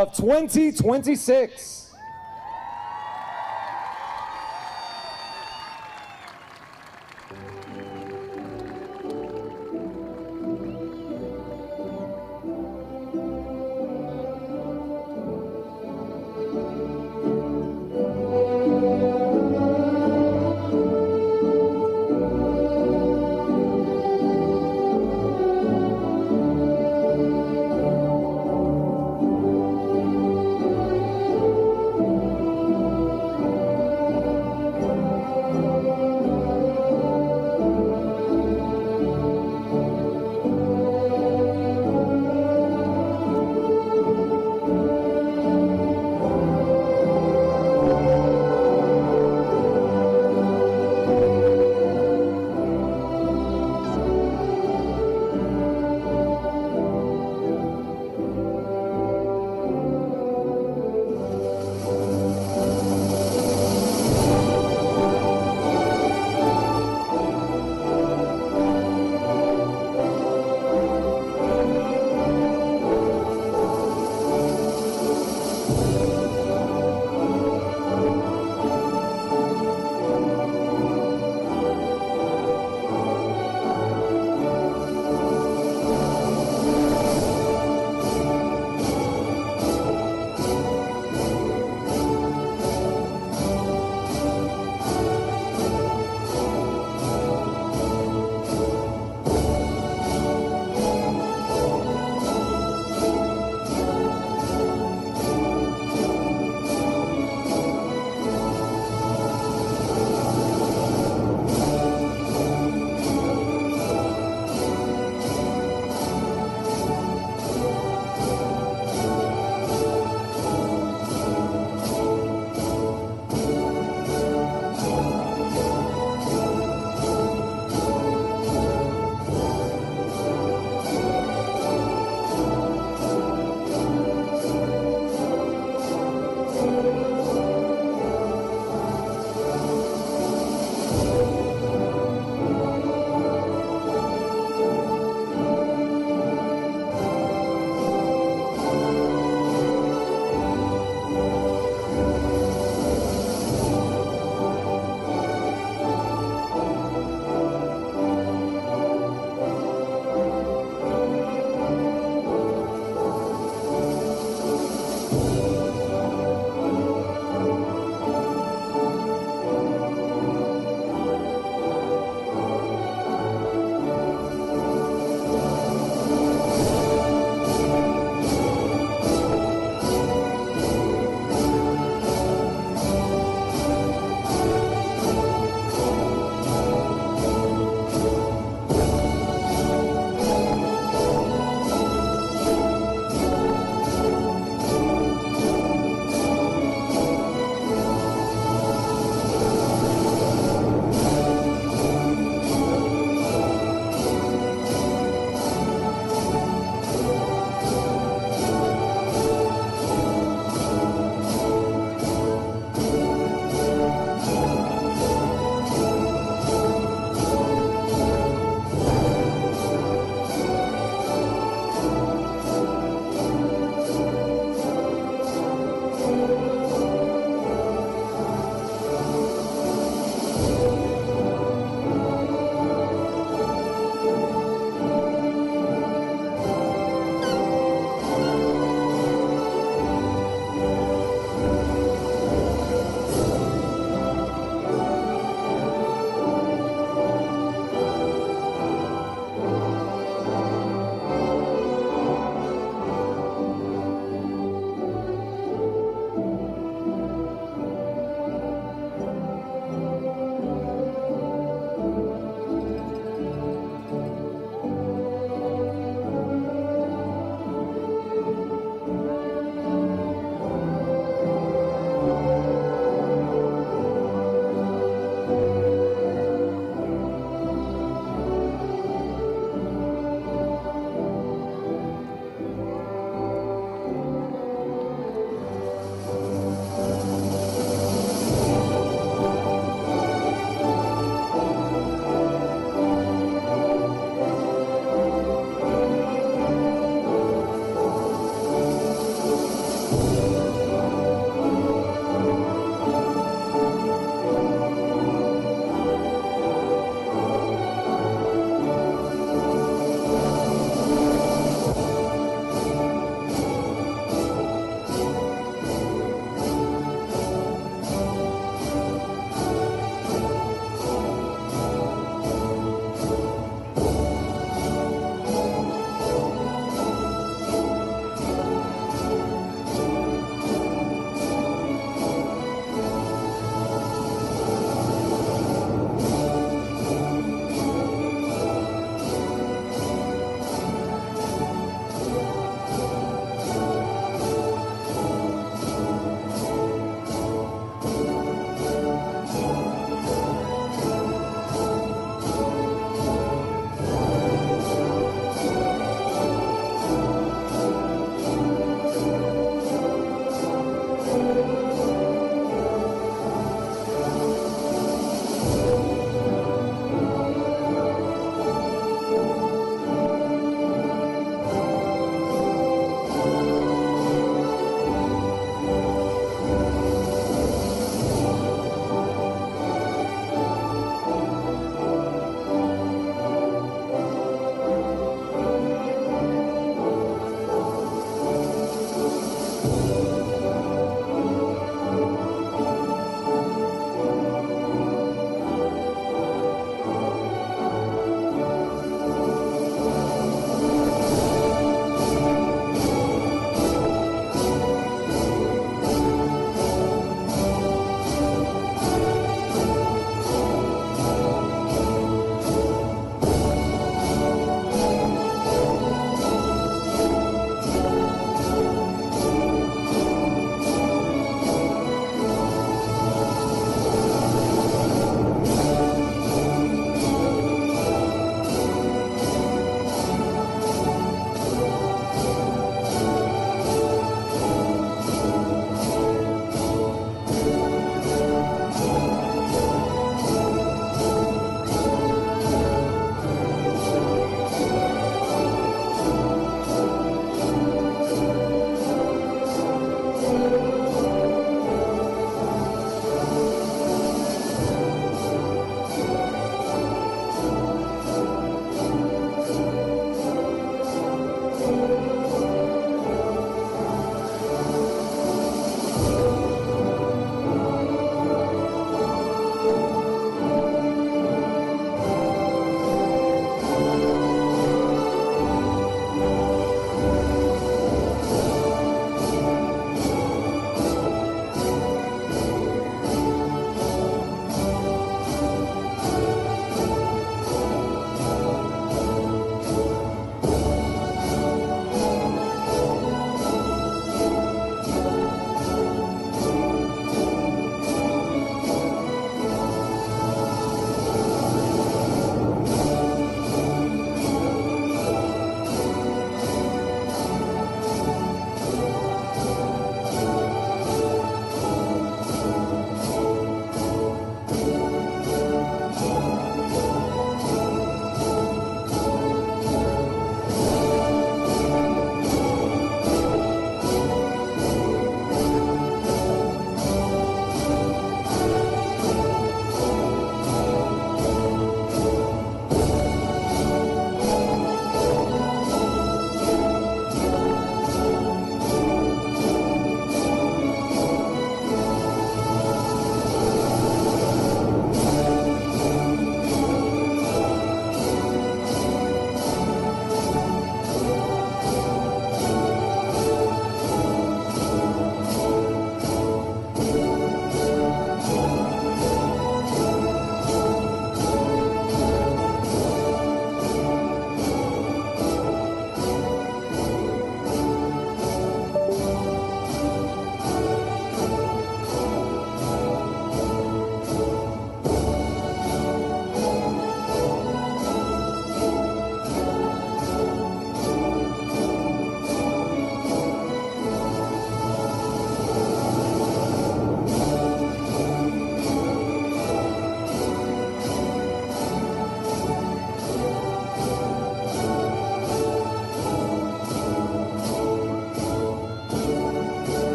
of 2026.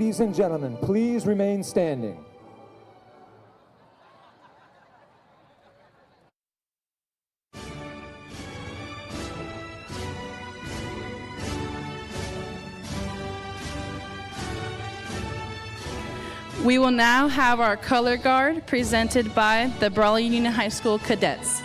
Ladies and gentlemen, please remain standing. We will now have our color guard presented by the Brawley Union High School cadets.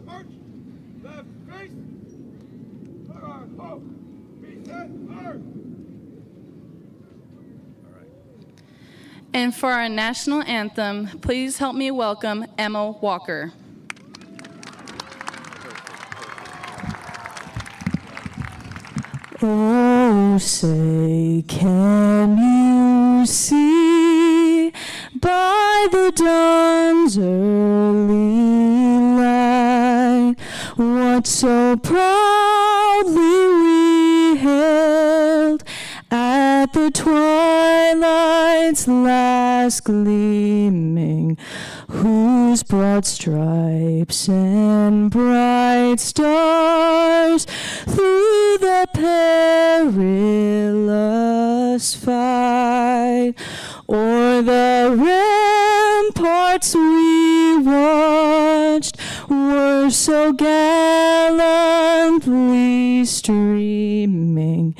March! Left face! Hold! Reset! Hard! And for our national anthem, please help me welcome Emma Walker. Oh, say, can you see by the dawn's early light what so proudly we hailed at the twilight's last gleaming, whose broad stripes and bright stars through the perilous fight o'er the ramparts we watched were so gallantly streaming,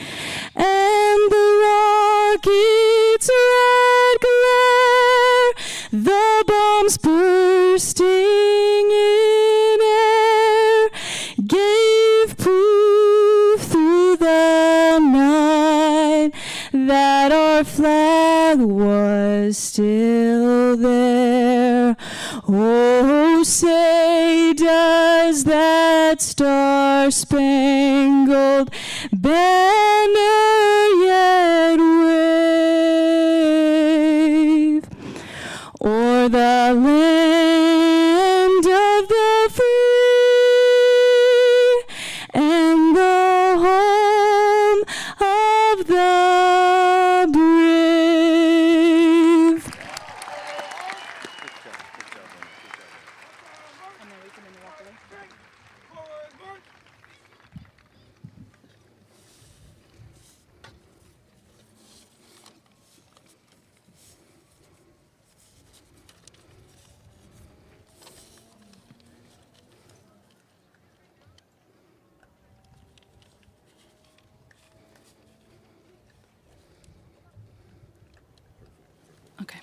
and the rocket's red glare, the bombs bursting in air, gave proof through the night that our flag was still there. Oh, say, does that star-spangled banner yet wave o'er the land of the free and the home of the brave? Forward march! Okay.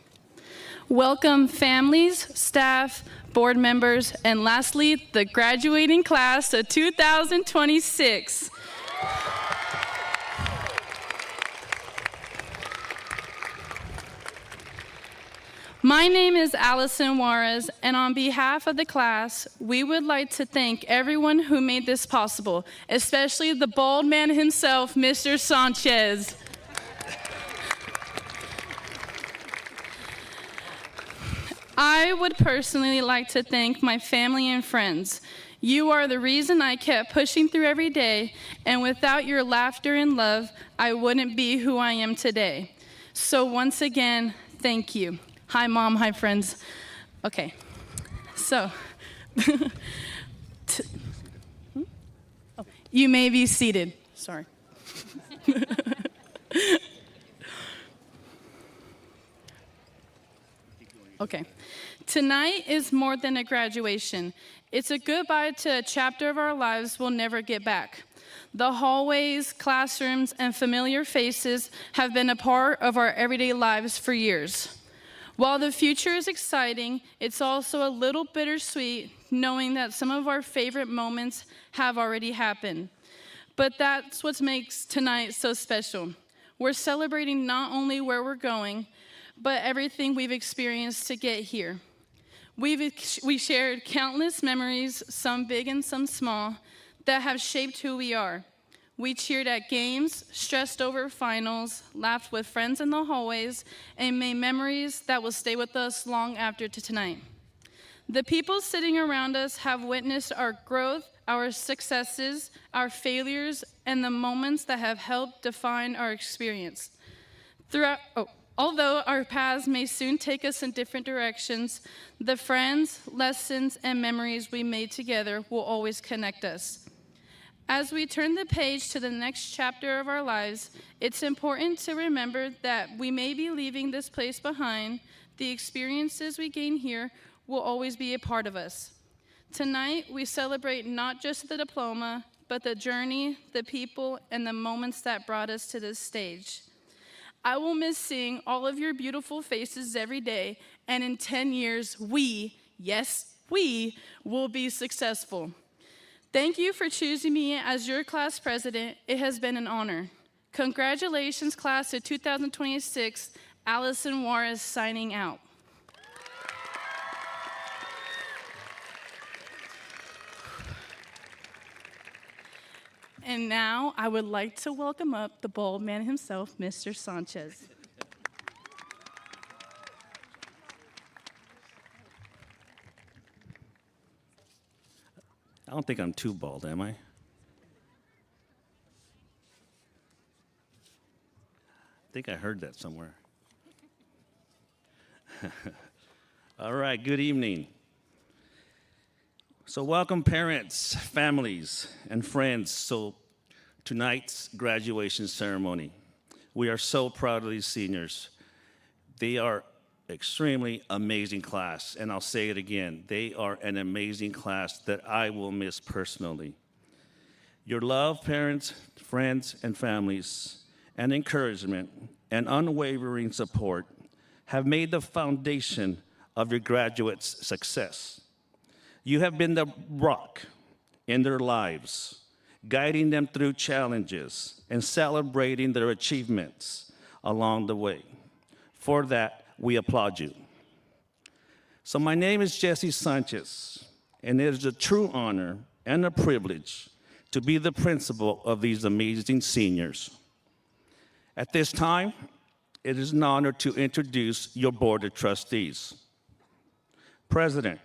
Welcome families, staff, board members, and lastly, the graduating class of 2026. My name is Allison Juarez, and on behalf of the class, we would like to thank everyone who made this possible, especially the bald man himself, Mr. Sanchez. I would personally like to thank my family and friends. You are the reason I kept pushing through every day, and without your laughter and love, I wouldn't be who I am today. So once again, thank you. Hi, Mom. Hi, friends. Okay, so you may be seated. Sorry. Okay. Tonight is more than a graduation. It's a goodbye to a chapter of our lives we'll never get back. The hallways, classrooms, and familiar faces have been a part of our everyday lives for years. While the future is exciting, it's also a little bittersweet knowing that some of our favorite moments have already happened. But that's what makes tonight so special. We're celebrating not only where we're going, but everything we've experienced to get here. We shared countless memories, some big and some small, that have shaped who we are. We cheered at games, stressed over finals, laughed with friends in the hallways, and made memories that will stay with us long after tonight. The people sitting around us have witnessed our growth, our successes, our failures, and the moments that have helped define our experience. Although our paths may soon take us in different directions, the friends, lessons, and memories we made together will always connect us. As we turn the page to the next chapter of our lives, it's important to remember that we may be leaving this place behind. The experiences we gain here will always be a part of us. Tonight, we celebrate not just the diploma, but the journey, the people, and the moments that brought us to this stage. I will miss seeing all of your beautiful faces every day, and in 10 years, yes, we will be successful. Thank you for choosing me as your class president. It has been an honor. Congratulations, class of 2026. Allison Warne signing out. And now I would like to welcome up the bald man himself, Mr. Sanchez. I don't think I'm too bald, am I? I think I heard that somewhere. All right, good evening. So welcome parents, families, and friends to tonight's graduation ceremony. We are so proud of these seniors. They are extremely amazing class, and I'll say it again, they are an amazing class that I will miss personally. Your love, parents, friends, and families, and encouragement and unwavering support have made the foundation of your graduates' success. You have been the rock in their lives, guiding them through challenges and celebrating their achievements along the way. For that, we applaud you. So my name is Jesse Sanchez, and it is a true honor and a privilege to be the principal of these amazing seniors. At this time, it is an honor to introduce your Board of Trustees. President,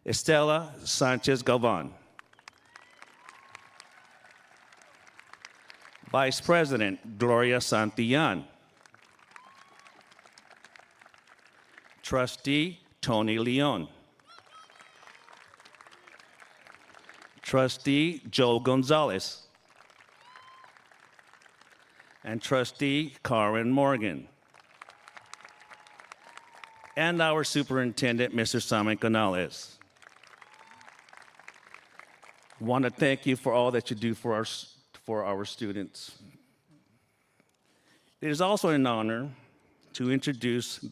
Estela Sanchez Galvan. Vice President, Gloria Santillan. Trustee, Tony Leon. Trustee, Joe Gonzalez. And Trustee, Karen Morgan. And our Superintendent, Mr. Simon Canales. I want to thank you for all that you do for our students. It is also an honor to introduce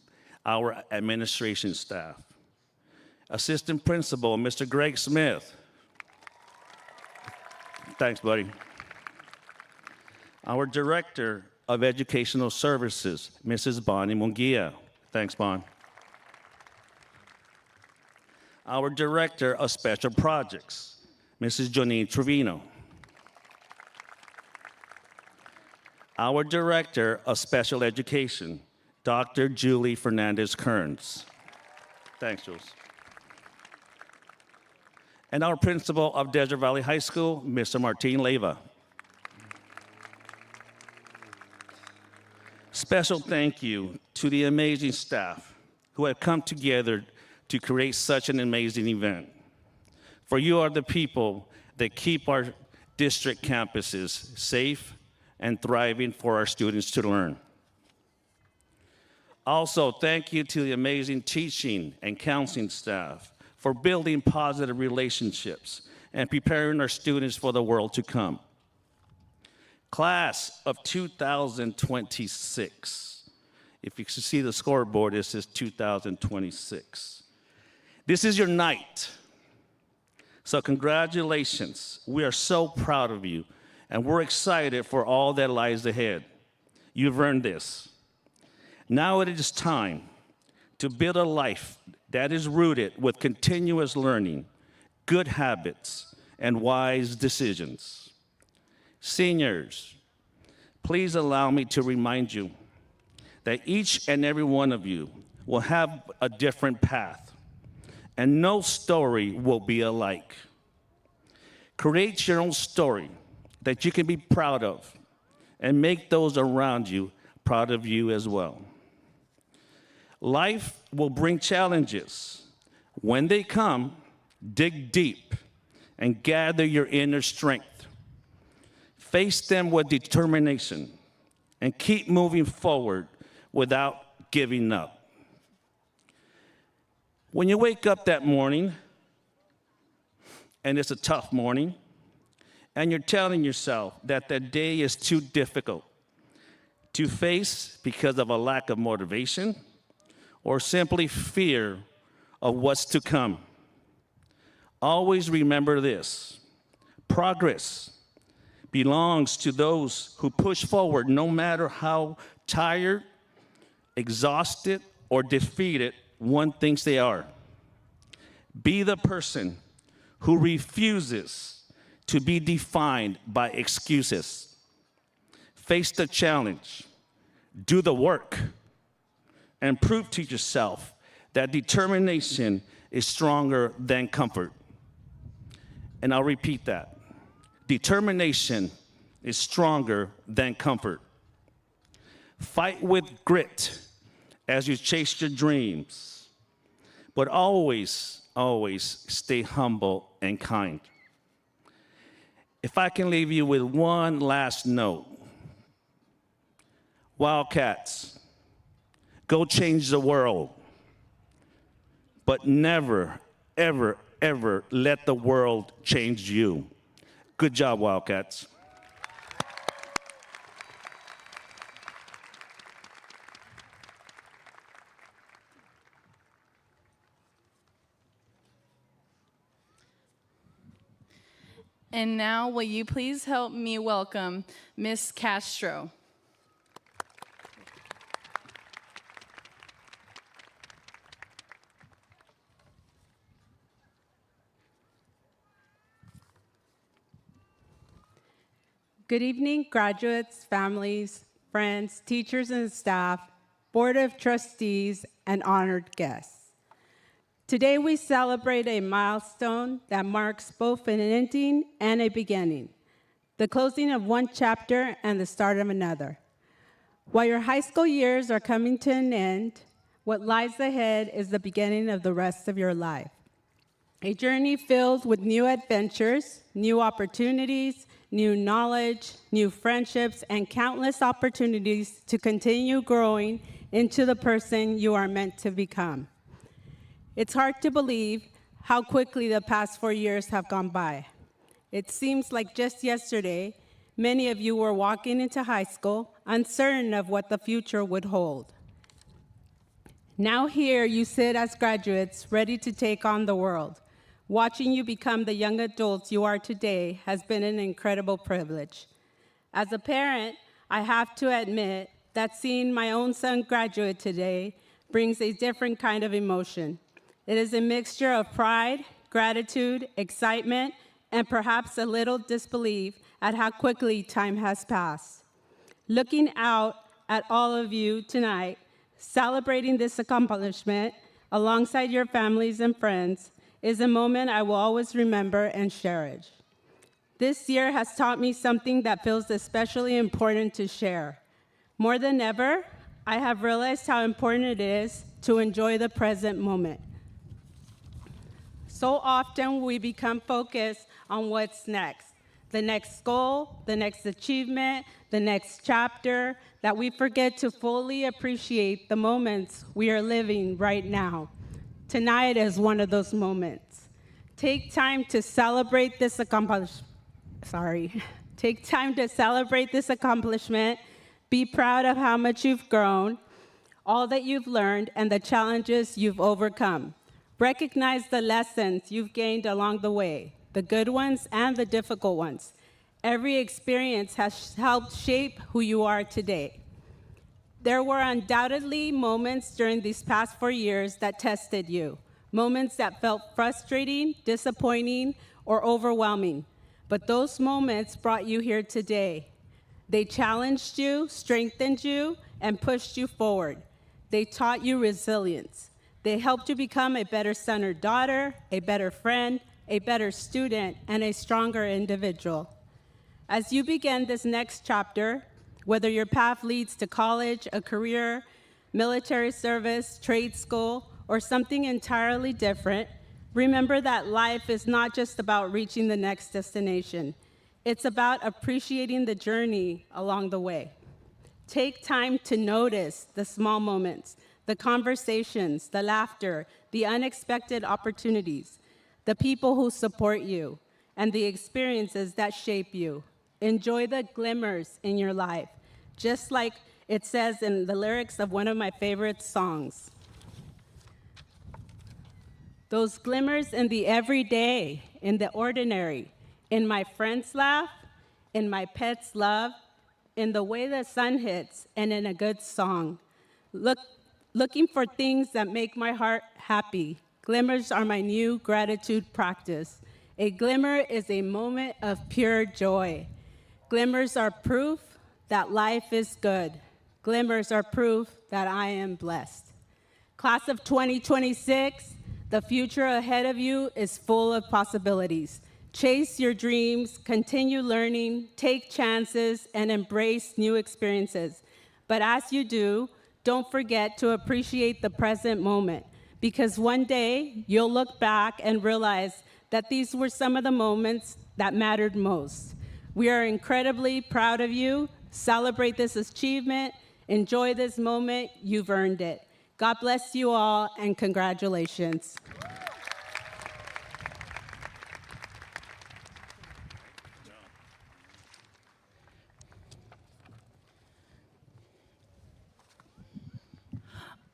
our administration staff. Assistant Principal, Mr. Greg Smith. Thanks, buddy. Our Director of Educational Services, Mrs. Bonnie Munguia. Thanks, Bon. Our Director of Special Projects, Mrs. Janine Trevino. Our Director of Special Education, Dr. Julie Fernandez-Kearns. Thanks, Jules. And our Principal of Desert Valley High School, Mr. Martin Leyva. Special thank you to the amazing staff who have come together to create such an amazing event. For you are the people that keep our district campuses safe and thriving for our students to learn. Also, thank you to the amazing teaching and counseling staff for building positive relationships and preparing our students for the world to come. Class of 2026. If you can see the scoreboard, it says 2026. This is your night. So congratulations. We are so proud of you, and we're excited for all that lies ahead. You've earned this. Now it is time to build a life that is rooted with continuous learning, good habits, and wise decisions. Seniors, please allow me to remind you that each and every one of you will have a different path, and no story will be alike. Create your own story that you can be proud of, and make those around you proud of you as well. Life will bring challenges. When they come, dig deep and gather your inner strength. Face them with determination and keep moving forward without giving up. When you wake up that morning, and it's a tough morning, and you're telling yourself that the day is too difficult to face because of a lack of motivation or simply fear of what's to come, always remember this: progress belongs to those who push forward no matter how tired, exhausted, or defeated one thinks they are. Be the person who refuses to be defined by excuses. Face the challenge, do the work, and prove to yourself that determination is stronger than comfort. And I'll repeat that. Determination is stronger than comfort. Fight with grit as you chase your dreams, but always, always stay humble and kind. If I can leave you with one last note, Wildcats, go change the world, but never, ever, ever let the world change you. Good job, Wildcats. And now, will you please help me welcome Miss Castro? Good evening, graduates, families, friends, teachers and staff, Board of Trustees, and honored guests. Today we celebrate a milestone that marks both an ending and a beginning, the closing of one chapter and the start of another. While your high school years are coming to an end, what lies ahead is the beginning of the rest of your life. A journey filled with new adventures, new opportunities, new knowledge, new friendships, and countless opportunities to continue growing into the person you are meant to become. It's hard to believe how quickly the past 4 years have gone by. It seems like just yesterday, many of you were walking into high school, uncertain of what the future would hold. Now here you sit as graduates, ready to take on the world. Watching you become the young adults you are today has been an incredible privilege. As a parent, I have to admit that seeing my own son graduate today brings a different kind of emotion. It is a mixture of pride, gratitude, excitement, and perhaps a little disbelief at how quickly time has passed. Looking out at all of you tonight, celebrating this accomplishment alongside your families and friends is a moment I will always remember and cherish. This year has taught me something that feels especially important to share. More than ever, I have realized how important it is to enjoy the present moment. So often we become focused on what's next, the next goal, the next achievement, the next chapter, that we forget to fully appreciate the moments we are living right now. Tonight is one of those moments. Take time to celebrate this Take time to celebrate this accomplishment. Be proud of how much you've grown, all that you've learned, and the challenges you've overcome. Recognize the lessons you've gained along the way, the good ones and the difficult ones. Every experience has helped shape who you are today. There were undoubtedly moments during these past 4 years that tested you, moments that felt frustrating, disappointing, or overwhelming. But those moments brought you here today. They challenged you, strengthened you, and pushed you forward. They taught you resilience. They helped you become a better son or daughter, a better friend, a better student, and a stronger individual. As you begin this next chapter, whether your path leads to college, a career, military service, trade school, or something entirely different, remember that life is not just about reaching the next destination. It's about appreciating the journey along the way. Take time to notice the small moments, the conversations, the laughter, the unexpected opportunities, the people who support you, and the experiences that shape you. Enjoy the glimmers in your life, just like it says in the lyrics of one of my favorite songs. Those glimmers in the everyday, in the ordinary, in my friend's laugh, in my pet's love, in the way the sun hits, and in a good song. Looking for things that make my heart happy. Glimmers are my new gratitude practice. A glimmer is a moment of pure joy. Glimmers are proof that life is good. Glimmers are proof that I am blessed. Class of 2026, the future ahead of you is full of possibilities. Chase your dreams, continue learning, take chances, and embrace new experiences. But as you do, don't forget to appreciate the present moment, because one day you'll look back and realize that these were some of the moments that mattered most. We are incredibly proud of you. Celebrate this achievement. Enjoy this moment. You've earned it. God bless you all, and congratulations.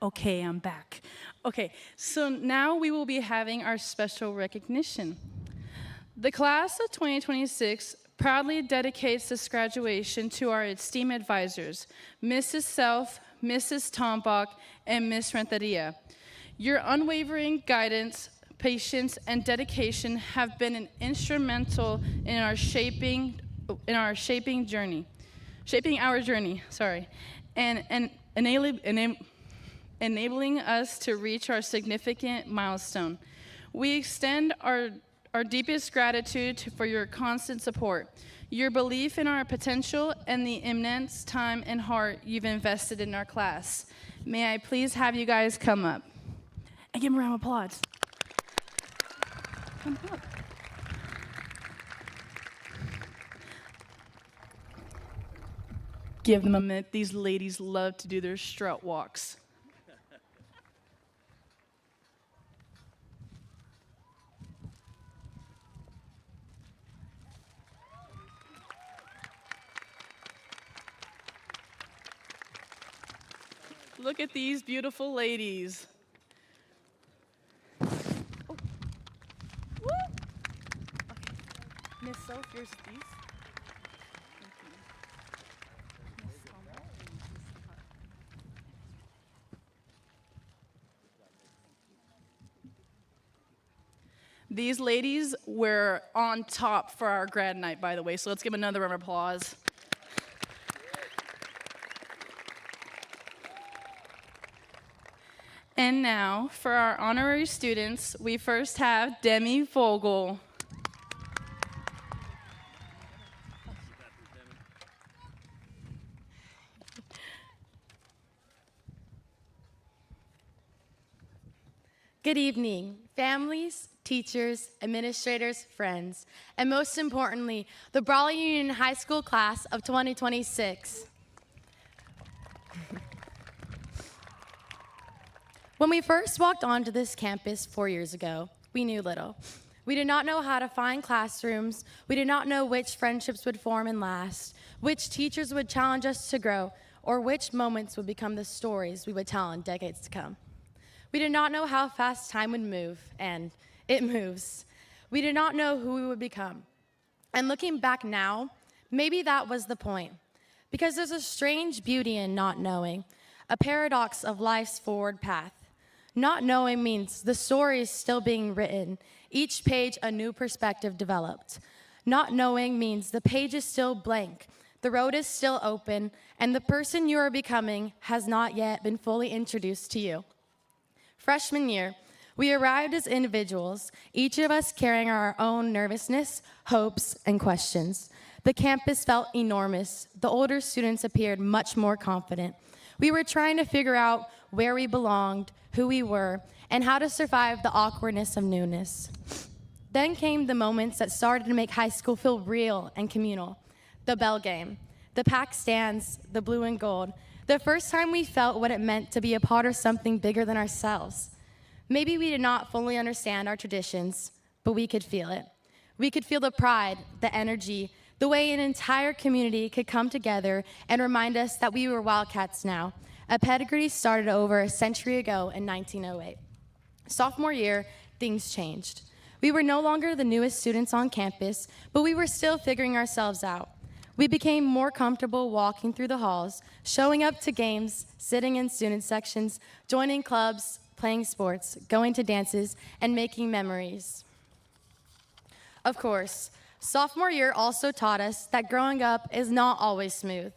Okay, I'm back. Okay, so now we will be having our special recognition. The class of 2026 proudly dedicates this graduation to our esteemed advisors, Mrs. Self, Mrs. Tombach, and Ms. Renteria. Your unwavering guidance, patience, and dedication have been instrumental in our shaping our journey, and enabling us to reach our significant milestone. We extend our deepest gratitude for your constant support, your belief in our potential, and the immense time and heart you've invested in our class. May I please have you guys come up and give them a round of applause. Come up. Give them a minute. These ladies love to do their strut walks. Look at these beautiful ladies. Oh. Woo! Okay. Miss Soph, here's these. Thank you. Miss Tombach. These ladies were on top for our grad night, by the way, so let's give them another round of applause. And now, for our honorary students, we first have Demi Vogel. Good evening, families, teachers, administrators, friends, and most importantly, the Brawley Union High School class of 2026. When we first walked onto this campus 4 years ago, we knew little. We did not know how to find classrooms. We did not know which friendships would form and last, which teachers would challenge us to grow, or which moments would become the stories we would tell in decades to come. We did not know how fast time would move, and it moves. We did not know who we would become. And looking back now, maybe that was the point. because there's a strange beauty in not knowing, a paradox of life's forward path. Not knowing means the story is still being written, each page a new perspective developed. Not knowing means the page is still blank, the road is still open, and the person you are becoming has not yet been fully introduced to you. Freshman year, we arrived as individuals, each of us carrying our own nervousness, hopes, and questions. The campus felt enormous. The older students appeared much more confident. We were trying to figure out where we belonged, who we were, and how to survive the awkwardness of newness. Then came the moments that started to make high school feel real and communal. The bell game, the packed stands, the blue and gold. The first time we felt what it meant to be a part of something bigger than ourselves. Maybe we did not fully understand our traditions, but we could feel it. We could feel the pride, the energy, the way an entire community could come together and remind us that we were Wildcats now. A pedigree started over a century ago in 1908. Sophomore year, things changed. We were no longer the newest students on campus, but we were still figuring ourselves out. We became more comfortable walking through the halls, showing up to games, sitting in student sections, joining clubs, playing sports, going to dances, and making memories. Of course, sophomore year also taught us that growing up is not always smooth.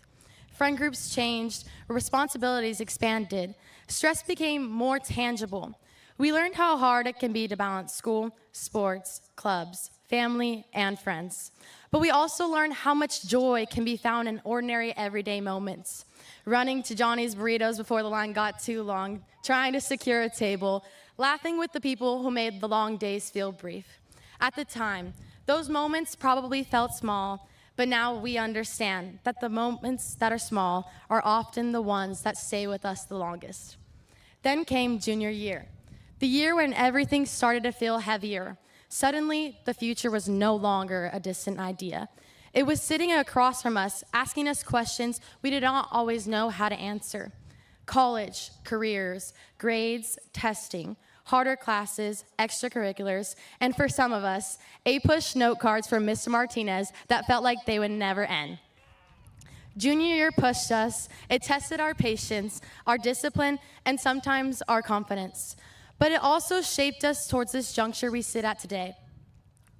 Friend groups changed, responsibilities expanded, stress became more tangible. We learned how hard it can be to balance school, sports, clubs, family, and friends. But we also learned how much joy can be found in ordinary, everyday moments. Running to Johnny's Burritos before the line got too long, trying to secure a table, laughing with the people who made the long days feel brief. At the time, those moments probably felt small, but now we understand that the moments that are small are often the ones that stay with us the longest. Then came junior year, the year when everything started to feel heavier. Suddenly, the future was no longer a distant idea. It was sitting across from us, asking us questions we did not always know how to answer. College, careers, grades, testing, harder classes, extracurriculars, and for some of us, A-push note cards from Mr. Martinez that felt like they would never end. Junior year pushed us. It tested our patience, our discipline, and sometimes our confidence. But it also shaped us towards this juncture we sit at today.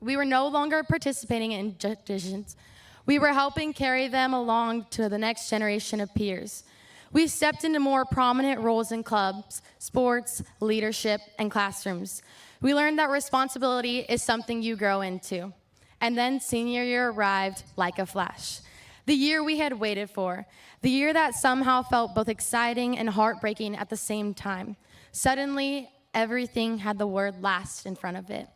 We were no longer participating in traditions. We were helping carry them along to the next generation of peers. We stepped into more prominent roles in clubs, sports, leadership, and classrooms. We learned that responsibility is something you grow into. And then senior year arrived like a flash. The year we had waited for. The year that somehow felt both exciting and heartbreaking at the same time. Suddenly, everything had the word last in front of it.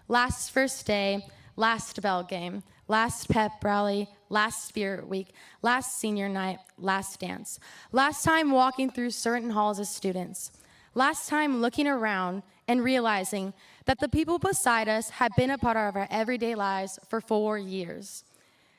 Last first day, last bell game, last pep rally, last spirit week, last senior night, last dance. Last time walking through certain halls as students. Last time looking around and realizing that the people beside us had been a part of our everyday lives for 4 years.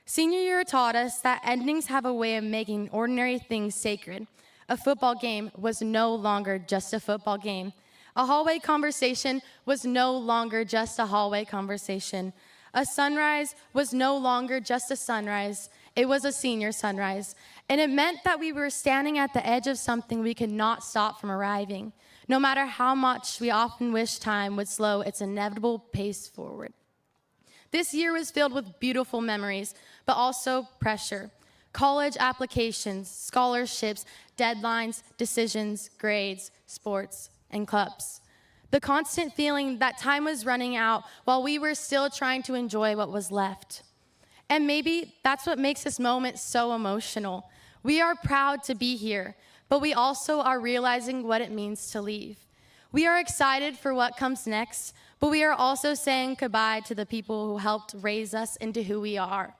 Senior year taught us that endings have a way of making ordinary things sacred. A football game was no longer just a football game. A hallway conversation was no longer just a hallway conversation. A sunrise was no longer just a sunrise. It was a senior sunrise. And it meant that we were standing at the edge of something we could not stop from arriving, no matter how much we often wish time would slow its inevitable pace forward. This year was filled with beautiful memories, but also pressure. College applications, scholarships, deadlines, decisions, grades, sports, and clubs. The constant feeling that time was running out while we were still trying to enjoy what was left. And maybe that's what makes this moment so emotional. We are proud to be here, but we also are realizing what it means to leave. We are excited for what comes next, but we are also saying goodbye to the people who helped raise us into who we are.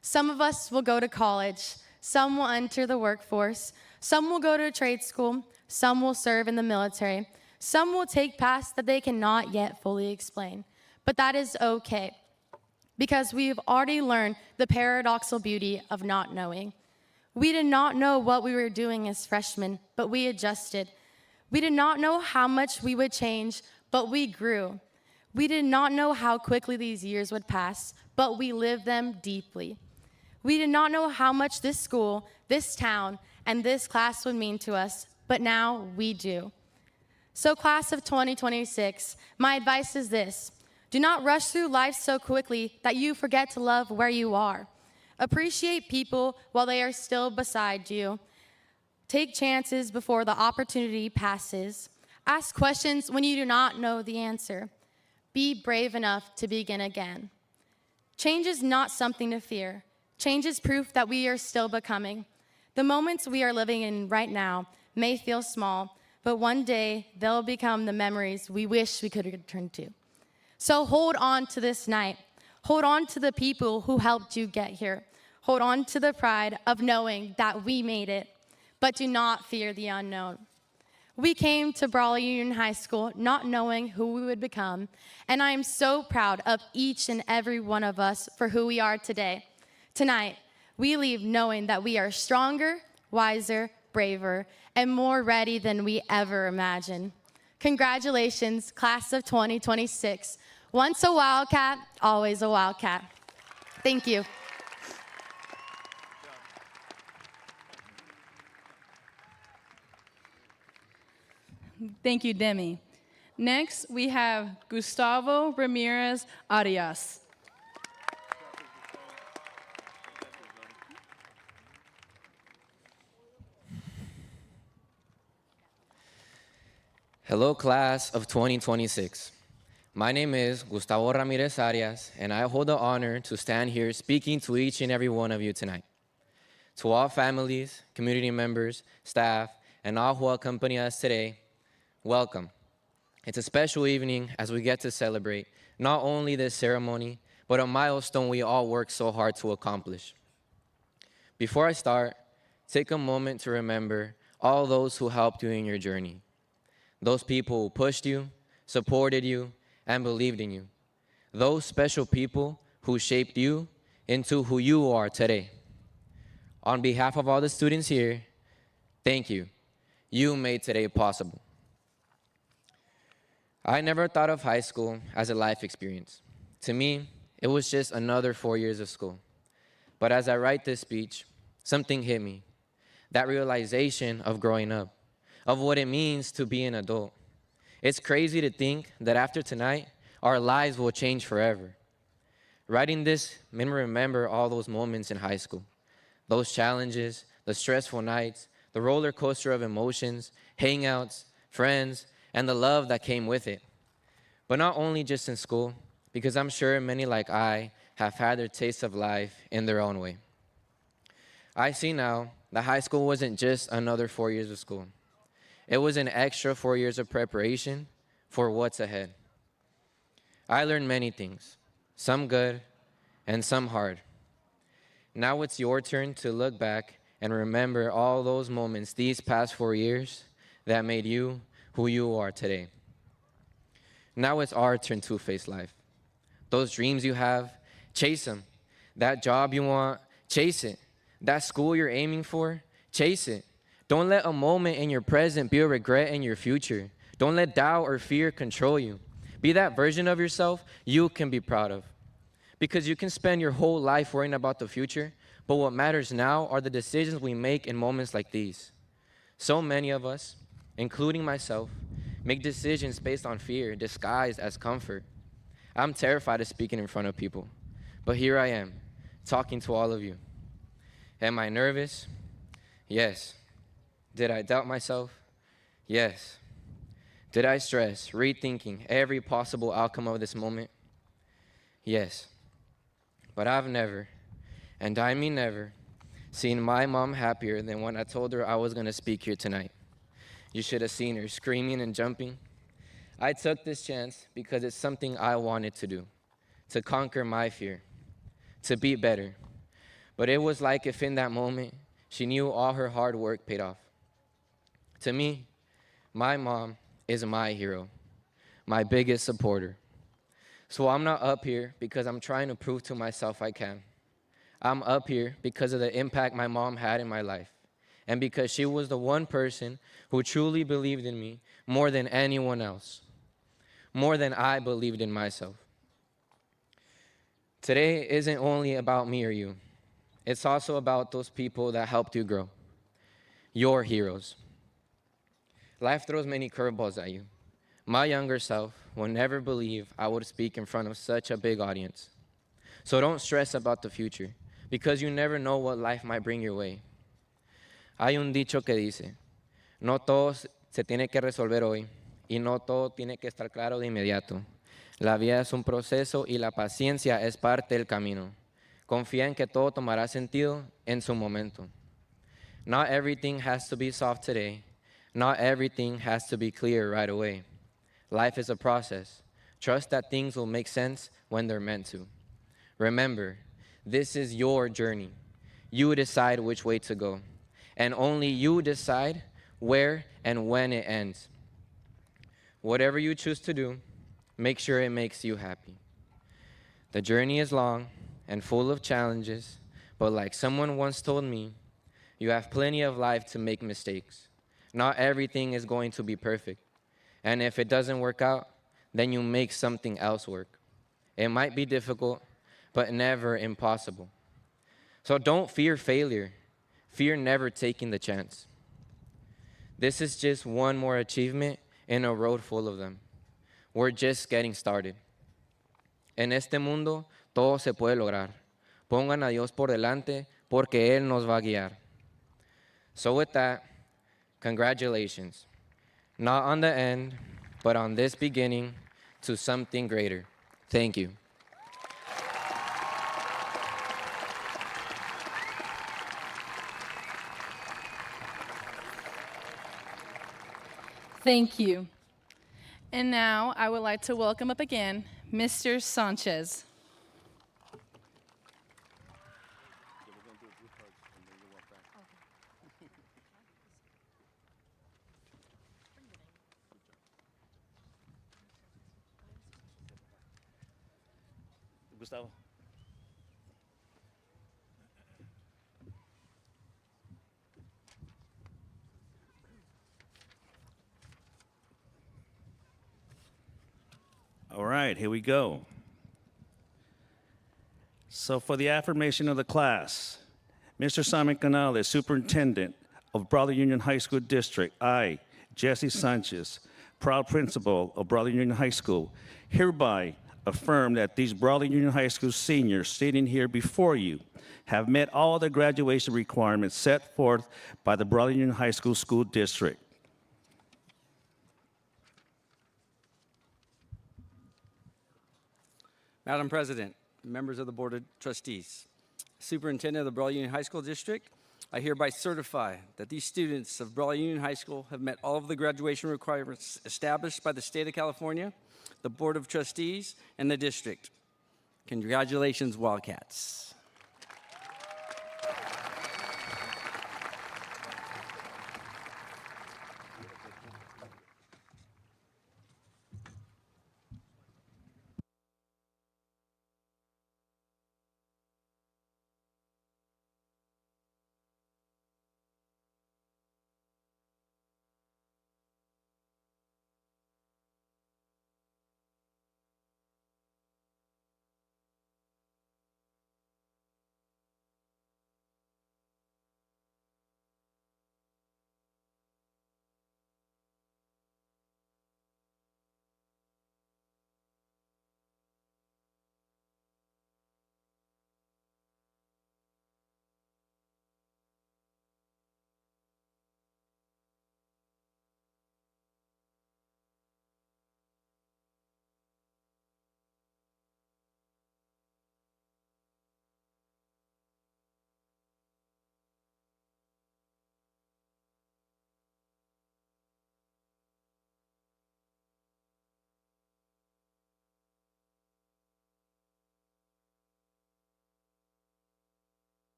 Some of us will go to college, some will enter the workforce, some will go to trade school, some will serve in the military. Some will take paths that they cannot yet fully explain. But that is okay, because we've already learned the paradoxical beauty of not knowing. We did not know what we were doing as freshmen, but we adjusted. We did not know how much we would change, but we grew. We did not know how quickly these years would pass, but we lived them deeply. We did not know how much this school, this town, and this class would mean to us, but now we do. So class of 2026, my advice is this: do not rush through life so quickly that you forget to love where you are. Appreciate people while they are still beside you. Take chances before the opportunity passes. Ask questions when you do not know the answer. Be brave enough to begin again. Change is not something to fear. Change is proof that we are still becoming. The moments we are living in right now may feel small, but one day they'll become the memories we wish we could return to. So hold on to this night. Hold on to the people who helped you get here. Hold on to the pride of knowing that we made it, but do not fear the unknown. We came to Brawley Union High School not knowing who we would become, and I am so proud of each and every one of us for who we are today. Tonight, we leave knowing that we are stronger, wiser, braver, and more ready than we ever imagined. Congratulations, class of 2026. Once a Wildcat, always a Wildcat. Thank you. Thank you, Demi. Next, we have Gustavo Ramirez Arias. Hello, class of 2026. My name is Gustavo Ramirez Arias, and I hold the honor to stand here speaking to each and every one of you tonight. To all families, community members, staff, and all who accompany us today, welcome. It's a special evening as we get to celebrate not only this ceremony, but a milestone we all worked so hard to accomplish. Before I start, take a moment to remember all those who helped you in your journey. Those people who pushed you, supported you, and believed in you. Those special people who shaped you into who you are today. On behalf of all the students here, thank you. You made today possible. I never thought of high school as a life experience. To me, it was just another 4 years of school. But as I write this speech, something hit me. That realization of growing up, of what it means to be an adult. It's crazy to think that after tonight, our lives will change forever. Writing this made me remember all those moments in high school, those challenges, the stressful nights, the roller coaster of emotions, hangouts, friends, and the love that came with it. But not only just in school, because I'm sure many like I have had their taste of life in their own way. I see now that high school wasn't just another 4 years of school. It was an extra 4 years of preparation for what's ahead. I learned many things, some good and some hard. Now it's your turn to look back and remember all those moments these past 4 years that made you who you are today. Now it's our turn to face life. Those dreams you have, chase them. That job you want, chase it. That school you're aiming for, chase it. Don't let a moment in your present be a regret in your future. Don't let doubt or fear control you. Be that version of yourself you can be proud of. Because you can spend your whole life worrying about the future, but what matters now are the decisions we make in moments like these. So many of us, including myself, make decisions based on fear, disguised as comfort. I'm terrified of speaking in front of people, but here I am, talking to all of you. Am I nervous? Yes. Did I doubt myself? Yes. Did I stress, rethinking every possible outcome of this moment? Yes. But I've never, and I mean never, seen my mom happier than when I told her I was going to speak here tonight. You should have seen her screaming and jumping. I took this chance because it's something I wanted to do, to conquer my fear, to be better. But it was like if in that moment, she knew all her hard work paid off. To me, my mom is my hero, my biggest supporter. So I'm not up here because I'm trying to prove to myself I can. I'm up here because of the impact my mom had in my life, and because she was the one person who truly believed in me more than anyone else, more than I believed in myself. Today isn't only about me or you. It's also about those people that helped you grow, your heroes. Life throws many curveballs at you. My younger self would never believe I would speak in front of such a big audience. So don't stress about the future, because you never know what life might bring your way. Hay un dicho que dice, no todo se tiene que resolver hoy, y no todo tiene que estar claro de inmediato. La vida es un proceso y la paciencia es parte del camino. Confía en que todo tomará sentido en su momento. Not everything has to be solved today. Not everything has to be clear right away. Life is a process. Trust that things will make sense when they're meant to. Remember, this is your journey. You decide which way to go. And only you decide where and when it ends. Whatever you choose to do, make sure it makes you happy. The journey is long and full of challenges, but like someone once told me, you have plenty of life to make mistakes. Not everything is going to be perfect. And if it doesn't work out, then you make something else work. It might be difficult, but never impossible. So don't fear failure. Fear never taking the chance. This is just one more achievement in a road full of them. We're just getting started. En este mundo, todo se puede lograr. Pongan a Dios por delante, porque Él nos va a guiar. So with that, congratulations. Not on the end, but on this beginning to something greater. Thank you. Thank you. And now I would like to welcome up again Mr. Sanchez. Gustavo. All right, here we go. So for the affirmation of the class, Mr. Simon Canales, Superintendent of Brawley Union High School District, I, Jesse Sanchez, proud principal of Brawley Union High School, hereby affirm that these Brawley Union High School seniors sitting here before you have met all the graduation requirements set forth by the Brawley Union High School School District. Madam President, members of the Board of Trustees, Superintendent of the Brawley Union High School District, I hereby certify that these students of Brawley Union High School have met all of the graduation requirements established by the state of California, the Board of Trustees, and the district. Congratulations, Wildcats.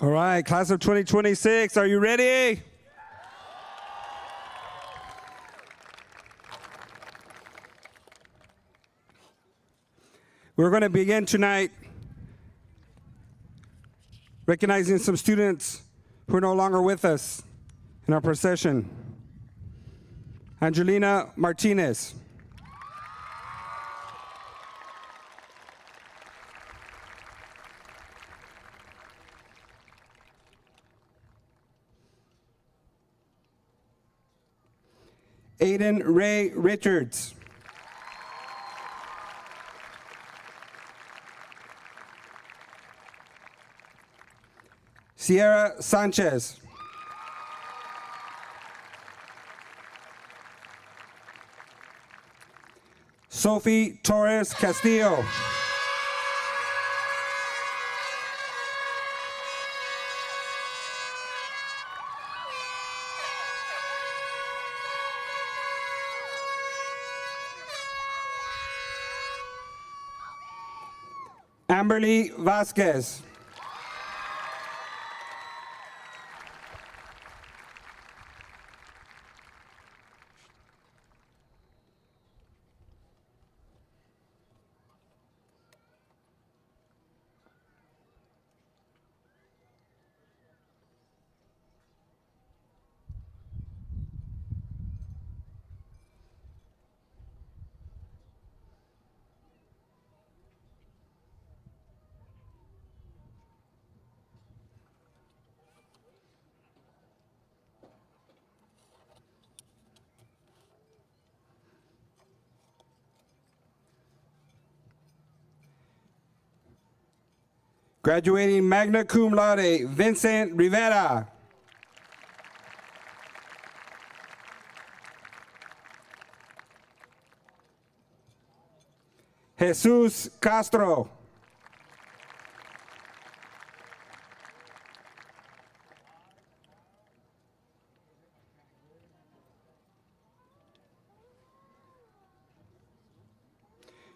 All right, class of 2026, are you ready? We're going to begin tonight recognizing some students who are no longer with us in our procession. Angelina Martinez. Aiden Ray Richards. Sierra Sanchez. Sophie Torres Castillo. Amberly Vasquez. Graduating magna cum laude, Vincent Rivera. Jesus Castro.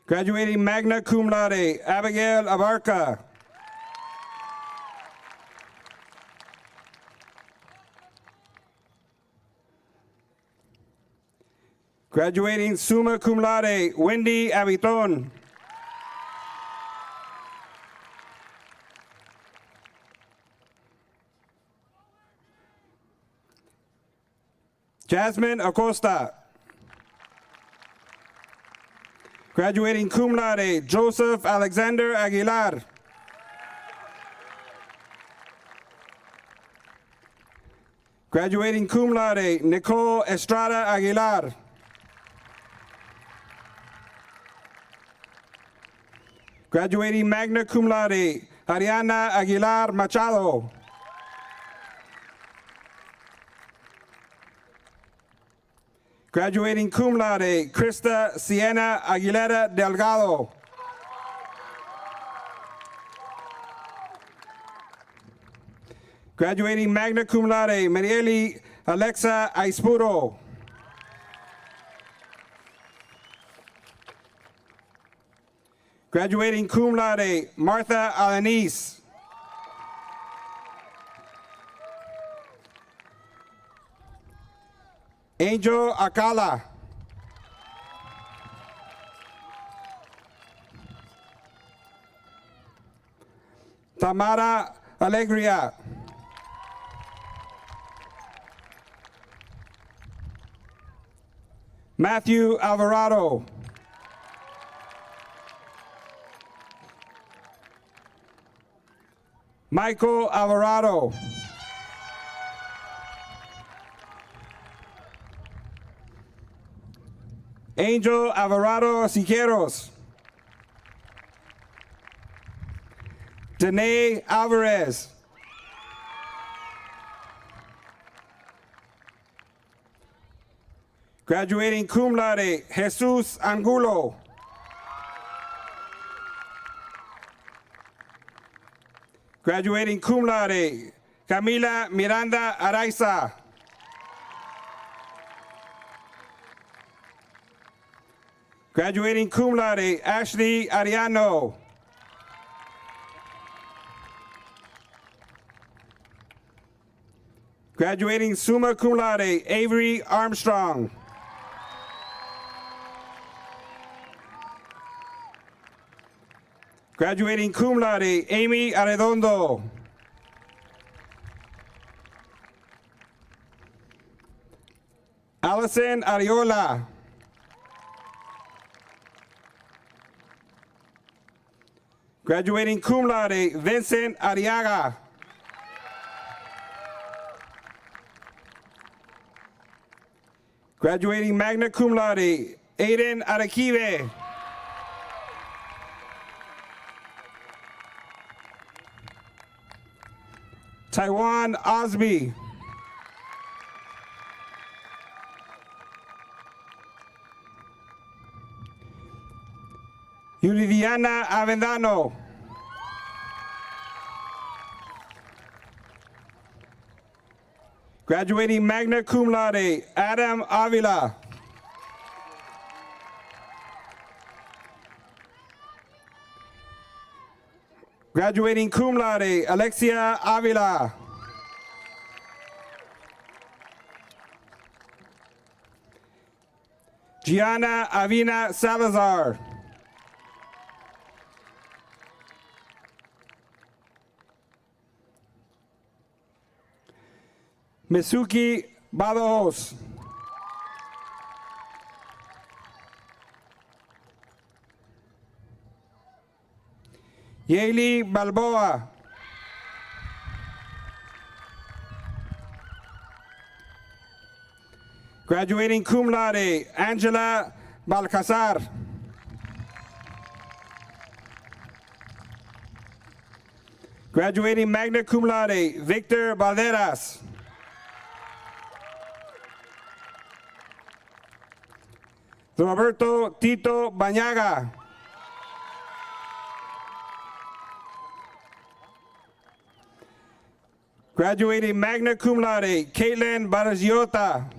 Graduating magna cum laude, Abigail Abarca. Graduating summa cum laude, Wendy Abiton. Jasmine Acosta. Graduating cum laude, Joseph Alexander Aguilar. Graduating cum laude, Nicole Estrada Aguilar. Graduating magna cum laude, Ariana Aguilar Machado. Graduating cum laude, Krista Siena Aguilera Delgado. Graduating magna cum laude, Marieli Alexa Aispuro. Graduating cum laude, Martha Alanis. Angel Acala. Tamara Alegria. Matthew Alvarado. Michael Alvarado. Angel Alvarado Siqueiros. Danae Alvarez. Graduating cum laude, Jesus Angulo. Graduating cum laude, Camila Miranda Araiza. Graduating cum laude, Ashley Ariano. Graduating summa cum laude, Avery Armstrong. Graduating cum laude, Amy Arredondo. Allison Ariola. Graduating cum laude, Vincent Ariaga. Graduating magna cum laude, Aiden Arakive. Taiwan Osby. Yuridiana Avendano. Graduating magna cum laude, Adam Avila. Graduating cum laude, Alexia Avila. Gianna Avina Salazar. Misuki Badajoz. Yeli Balboa. Graduating cum laude, Angela Balcazar. Graduating magna cum laude, Victor Valderas. Roberto Tito Bañaga. Graduating magna cum laude, Caitlin Baraziota.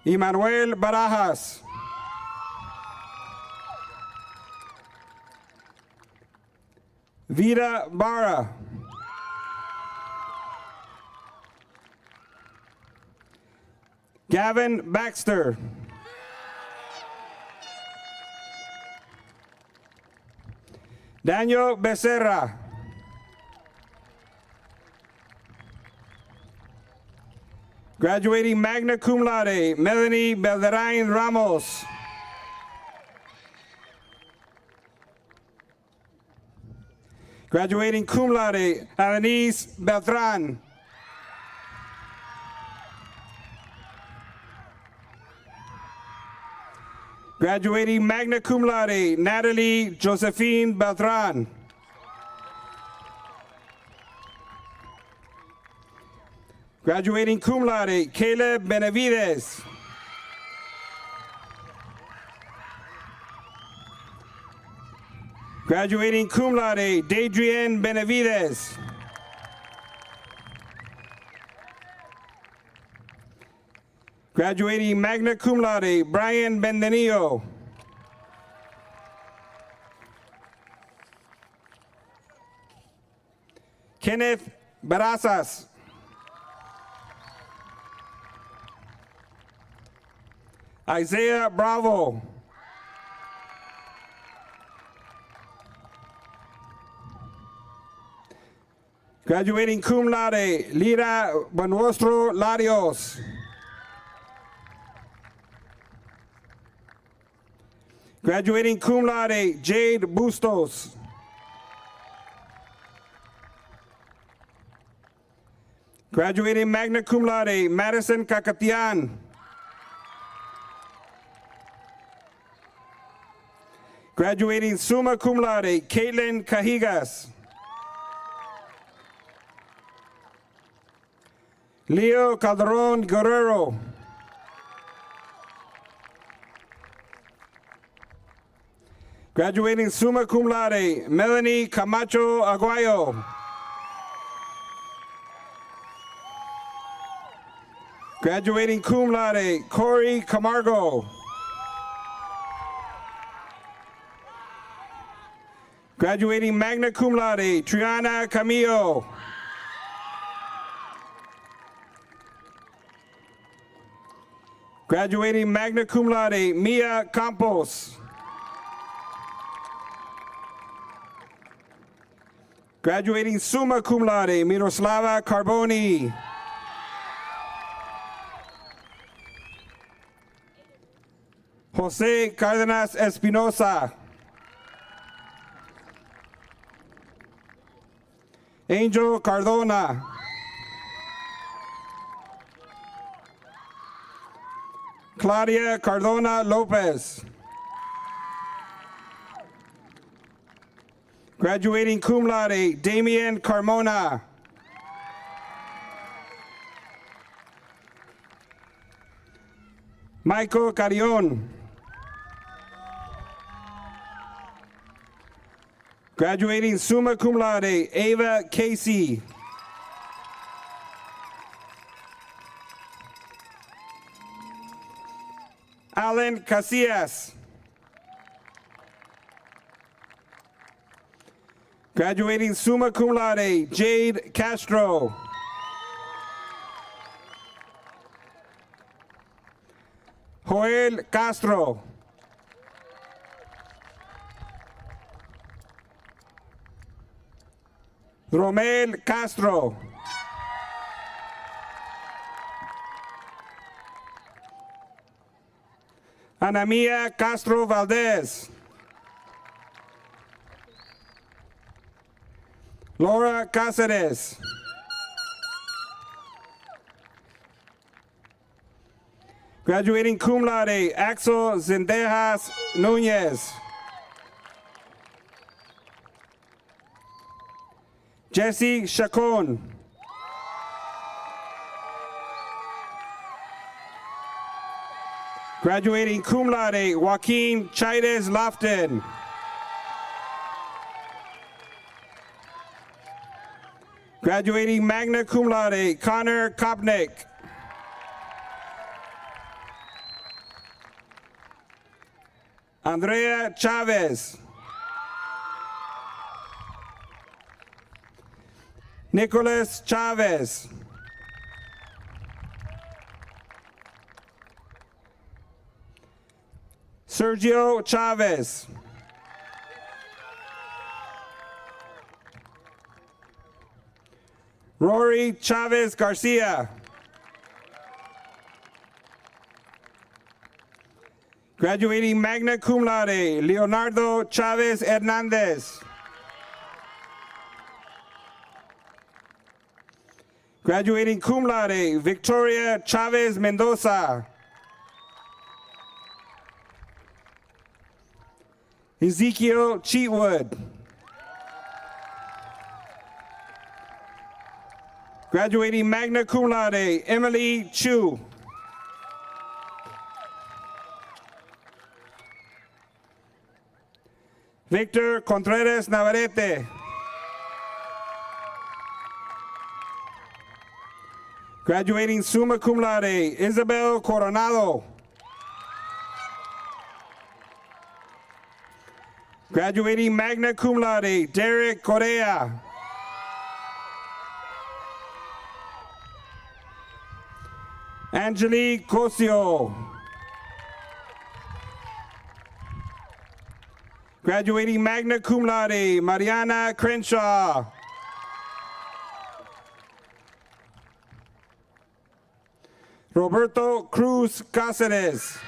Emmanuel Barajas. Vida Barra. Gavin Baxter. Daniel Becerra. Graduating magna cum laude, Melanie Belderrain Ramos. Graduating cum laude, Alanis Beltran. Graduating magna cum laude, Natalie Josephine Beltran. Graduating cum laude, Caleb Benavides. Graduating cum laude, Dadrian Benavides. Graduating magna cum laude, Brian Bendenillo. Kenneth Barazas. Isaiah Bravo. Graduating cum laude, Lira Buenrostro Larios. Graduating cum laude, Jade Bustos. Graduating magna cum laude, Madison Kakatian. Graduating summa cum laude, Caitlin Cajigas. Leo Calderon Guerrero. Graduating summa cum laude, Melanie Camacho Aguayo. Graduating cum laude, Corey Camargo. Graduating magna cum laude, Triana Camillo. Graduating magna cum laude, Mia Campos. Graduating summa cum laude, Miroslava Carboni. Jose Cardenas Espinosa. Angel Cardona. Claudia Cardona Lopez. Graduating cum laude, Damian Carmona. Michael Carrion. Graduating summa cum laude, Ava Casey. Alan Casillas. Graduating summa cum laude, Jade Castro. Joel Castro. Romel Castro. Ana Mia Castro Valdez. Laura Cáceres. Graduating cum laude, Axel Zendejas Núñez. Jesse Chacon. Graduating cum laude, Joaquin Chaides Lofton. Graduating magna cum laude, Connor Kopnick. Andrea Chavez. Nicholas Chavez. Sergio Chavez. Rory Chavez Garcia. Graduating magna cum laude, Leonardo Chavez Hernandez. Graduating cum laude, Victoria Chavez Mendoza. Ezekiel Cheatwood. Graduating magna cum laude, Emily Chu. Victor Contreras Navarrete. Graduating summa cum laude, Isabel Coronado. Graduating magna cum laude, Derek Correa. Angelique Cosio. Graduating magna cum laude, Mariana Crenshaw. Roberto Cruz Cáceres.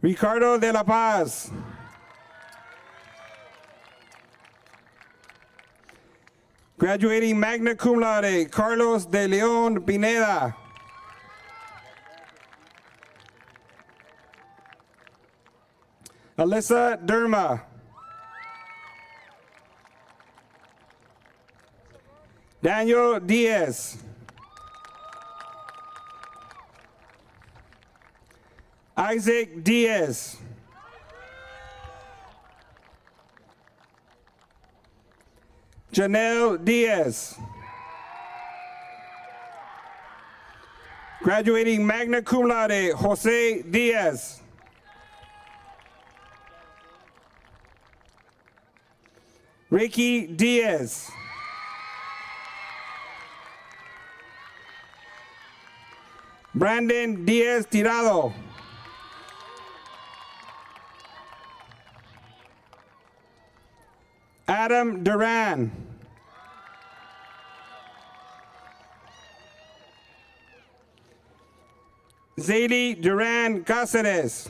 Ricardo de la Paz. Graduating magna cum laude, Carlos de Leon Pineda. Alyssa Derma. Daniel Diaz. Isaac Diaz. Janelle Diaz. Graduating magna cum laude, Jose Diaz. Ricky Diaz. Brandon Diaz Tirado. Adam Duran. Zadie Duran Cáceres.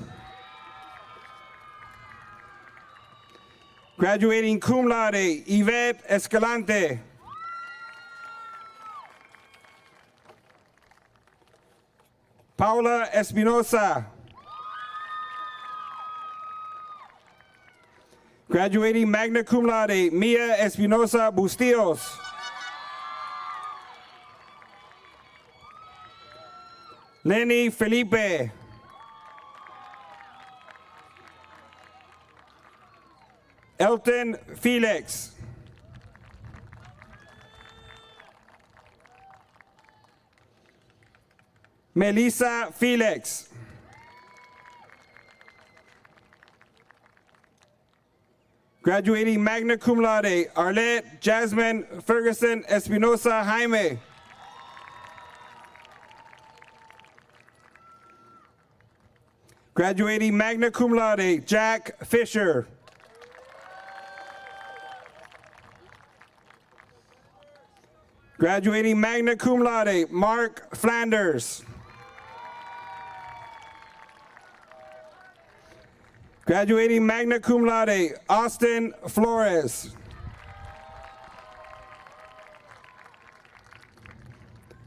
Graduating cum laude, Yvette Escalante. Paula Espinosa. Graduating magna cum laude, Mia Espinosa Bustillos. Lenny Felipe. Elton Felix. Melissa Felix. Graduating magna cum laude, Arlette Jasmine Ferguson Espinosa Jaime. Graduating magna cum laude, Jack Fisher. Graduating magna cum laude, Mark Flanders. Graduating magna cum laude, Austin Flores.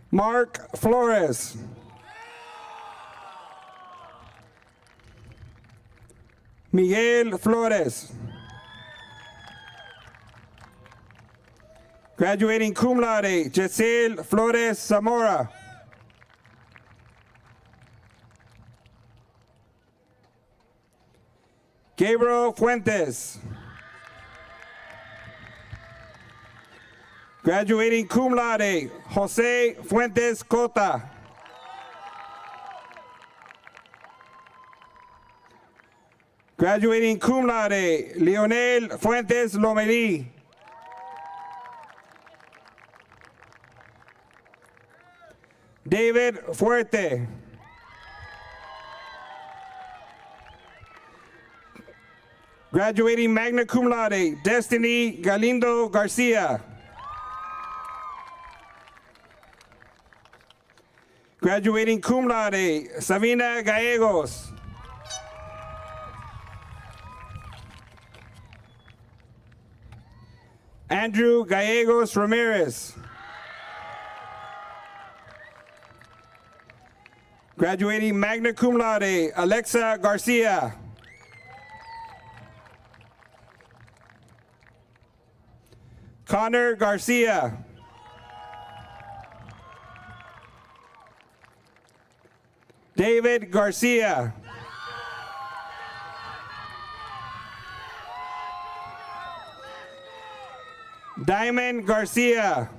Mark Flores. Miguel Flores. Graduating cum laude, Giselle Flores Zamora. Gabriel Fuentes. Graduating cum laude, Jose Fuentes Cota. Graduating cum laude, Leonel Fuentes Lomelí. David Fuerte. Graduating magna cum laude, Destiny Galindo Garcia. Graduating cum laude, Sabina Gallegos. Andrew Gallegos Ramirez. Graduating magna cum laude, Alexa Garcia. Connor Garcia. David Garcia. Diamond Garcia.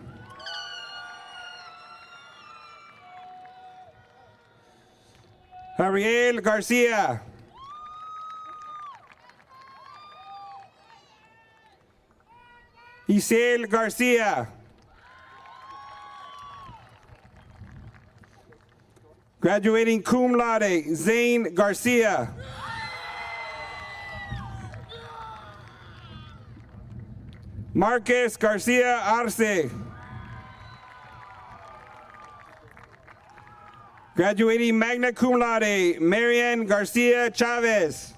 Ariel Garcia. Isel Garcia. Graduating cum laude, Zane Garcia. Marcus Garcia Arce. Graduating magna cum laude, Marian Garcia Chavez.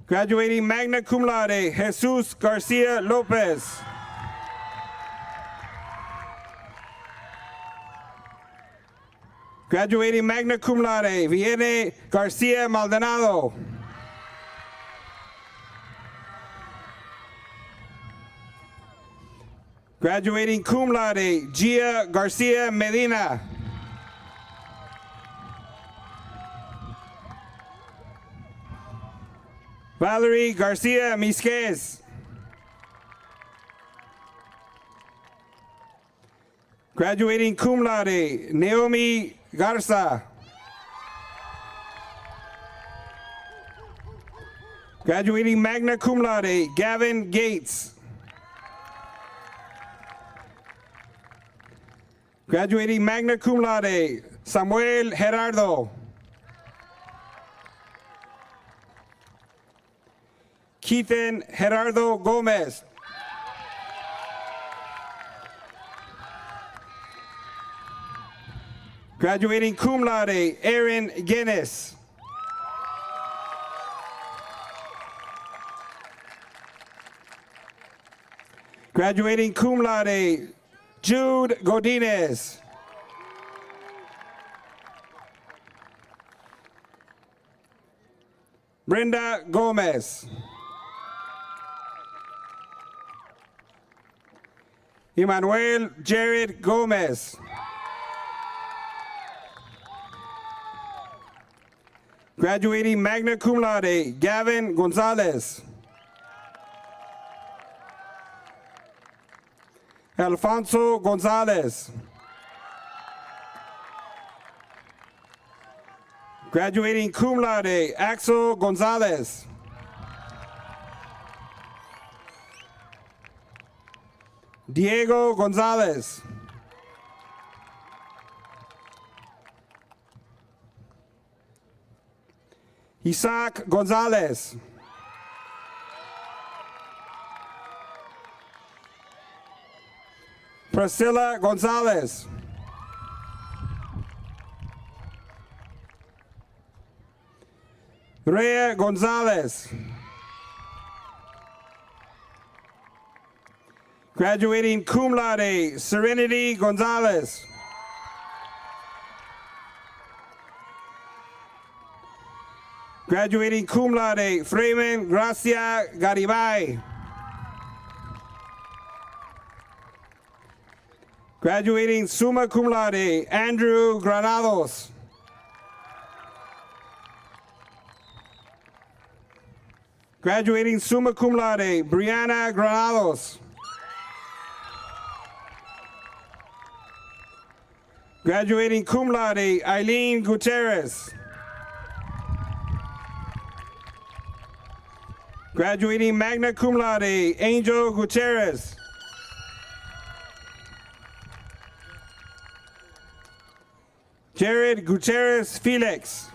Graduating magna cum laude, Jesus Garcia Lopez. Graduating magna cum laude, Viene Garcia Maldonado. Graduating cum laude, Gia Garcia Medina. Valerie Garcia Misquez. Graduating cum laude, Naomi Garza. Graduating magna cum laude, Gavin Gates. Graduating magna cum laude, Samuel Gerardo. Keithan Gerardo Gomez. Graduating cum laude, Aaron Guinness. Graduating cum laude, Jude Godinez. Brenda Gomez. Emmanuel Jared Gomez. Graduating magna cum laude, Gavin Gonzalez. Alfonso Gonzalez. Graduating cum laude, Axel Gonzalez. Diego Gonzalez. Isaac Gonzalez. Priscilla Gonzalez. Rhea Gonzalez. Graduating cum laude, Serenity Gonzalez. Graduating cum laude, Freeman Gracia Garibay. Graduating summa cum laude, Andrew Granados. Graduating summa cum laude, Brianna Granados. Graduating cum laude, Eileen Gutierrez. Graduating magna cum laude, Angel Gutierrez. Jared Gutierrez Felix.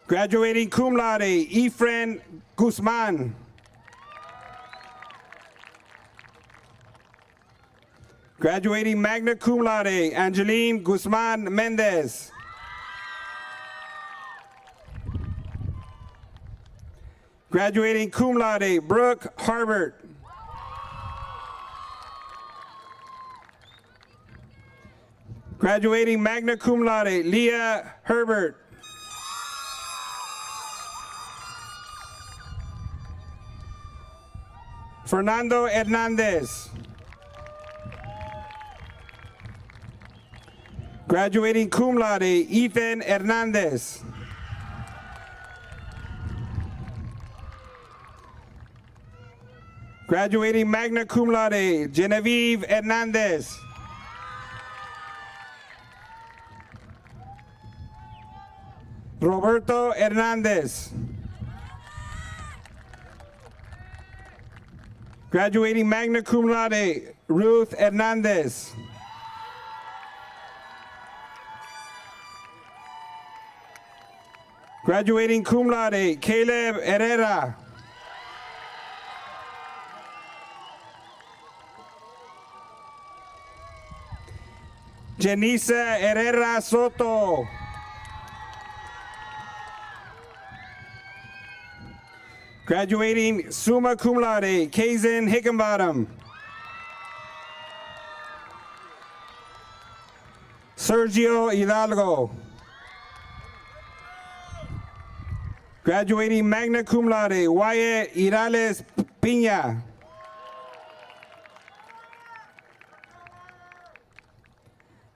Graduating cum laude, Efren Guzman. Graduating magna cum laude, Angeline Guzman Mendez. Graduating cum laude, Brooke Harbert. Graduating magna cum laude, Leah Herbert. Fernando Hernandez. Graduating cum laude, Ethan Hernandez. Graduating magna cum laude, Genevieve Hernandez. Roberto Hernandez. Graduating magna cum laude, Ruth Hernandez. Graduating cum laude, Caleb Herrera. Janisa Herrera Soto. Graduating summa cum laude, Kazan Hickenbottom. Sergio Hidalgo. Graduating magna cum laude, Wyatt Irales Piña.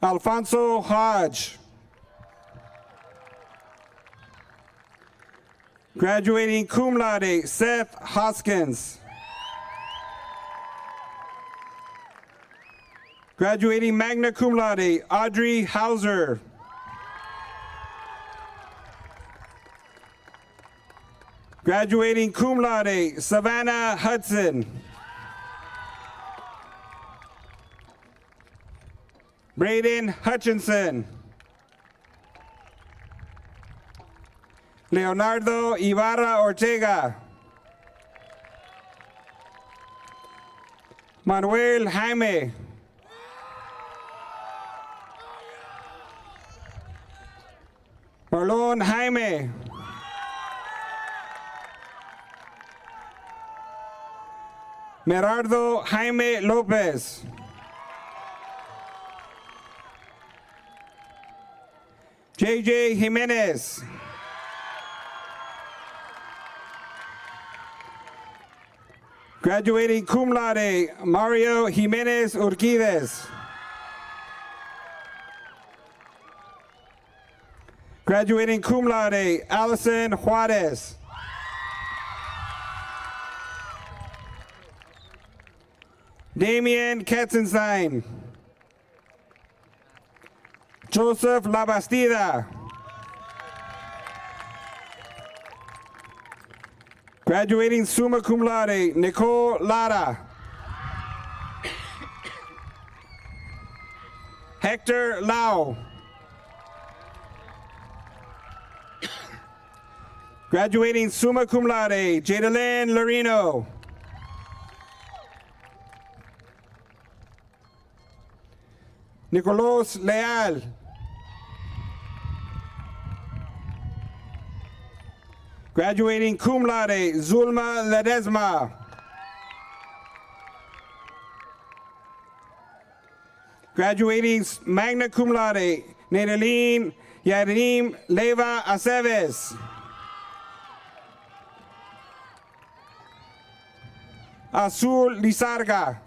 Alfonso Hodge. Graduating cum laude, Seth Hoskins. Graduating magna cum laude, Audrey Hauser. Graduating cum laude, Savannah Hudson. Braden Hutchinson. Leonardo Ibarra Ortega. Manuel Jaime. Marlon Jaime. Merardo Jaime Lopez. JJ Jimenez. Graduating cum laude, Mario Jimenez Urquidez. Graduating cum laude, Allison Juarez. Damian Katzenstein. Joseph Labastida. Graduating summa cum laude, Nicole Lara. Hector Lau. Graduating summa cum laude, Jadalyn Lorino. Nicolos Leal. Graduating cum laude, Zulma Ledesma. Graduating magna cum laude, Nedeline Yadim Leva Aceves. Azul Lizarga.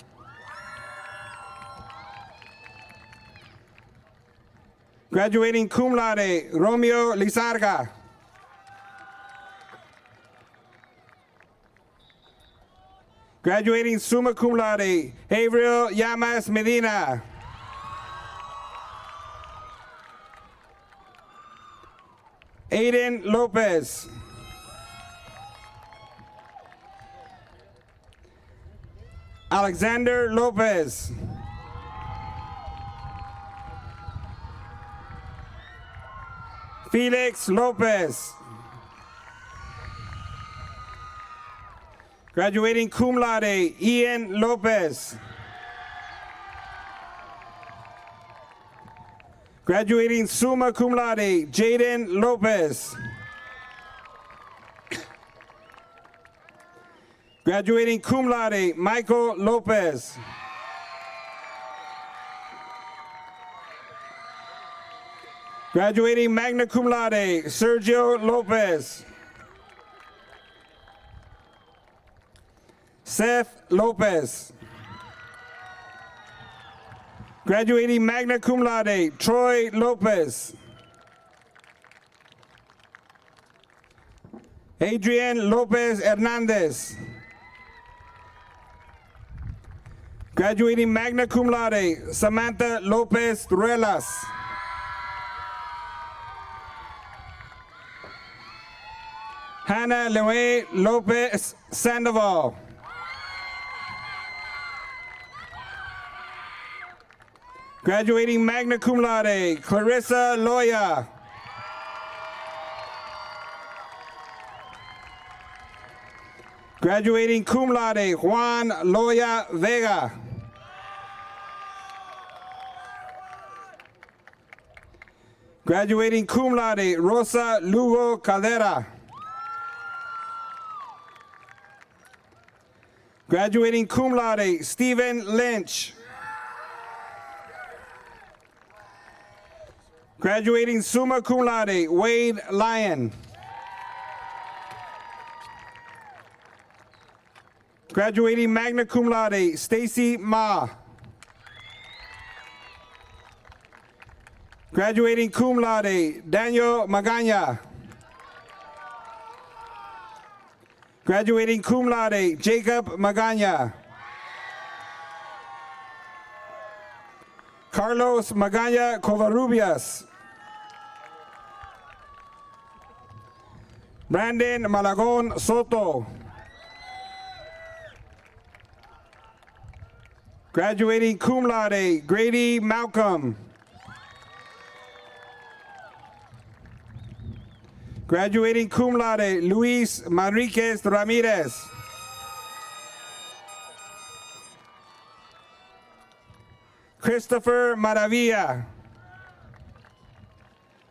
Graduating cum laude, Romeo Lizarga. Graduating summa cum laude, Avril Llamas Medina. Aiden Lopez. Alexander Lopez. Felix Lopez. Graduating cum laude, Ian Lopez. Graduating summa cum laude, Jaden Lopez. Graduating cum laude, Michael Lopez. Graduating magna cum laude, Sergio Lopez. Seth Lopez. Graduating magna cum laude, Troy Lopez. Adrian Lopez Hernandez. Graduating magna cum laude, Samantha Lopez Ruelas. Hannah Lewe Lopez Sandoval. Graduating magna cum laude, Clarissa Loya. Graduating cum laude, Juan Loya Vega. Graduating cum laude, Rosa Lugo Caldera. Graduating cum laude, Stephen Lynch. Graduating summa cum laude, Wade Lyon. Graduating magna cum laude, Stacy Ma. Graduating cum laude, Daniel Magana. Graduating cum laude, Jacob Magana. Carlos Magana Covarrubias. Brandon Malagon Soto. Graduating cum laude, Grady Malcolm. Graduating cum laude, Luis Manriquez Ramirez. Christopher Maravilla.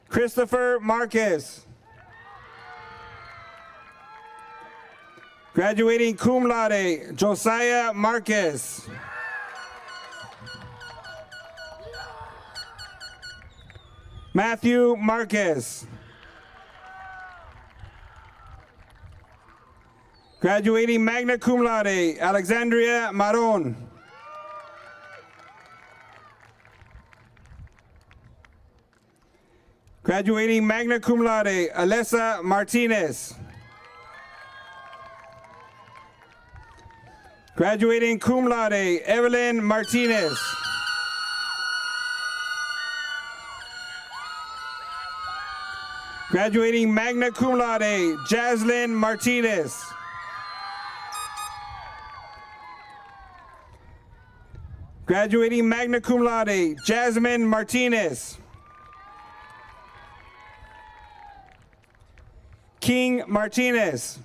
Christopher Marquez. Graduating cum laude, Josiah Marquez. Matthew Marquez. Graduating magna cum laude, Alexandria Maron. Graduating magna cum laude, Alessa Martinez. Graduating cum laude, Evelyn Martinez. Graduating magna cum laude, Jaslyn Martinez. Graduating magna cum laude, Jasmine Martinez. King Martinez.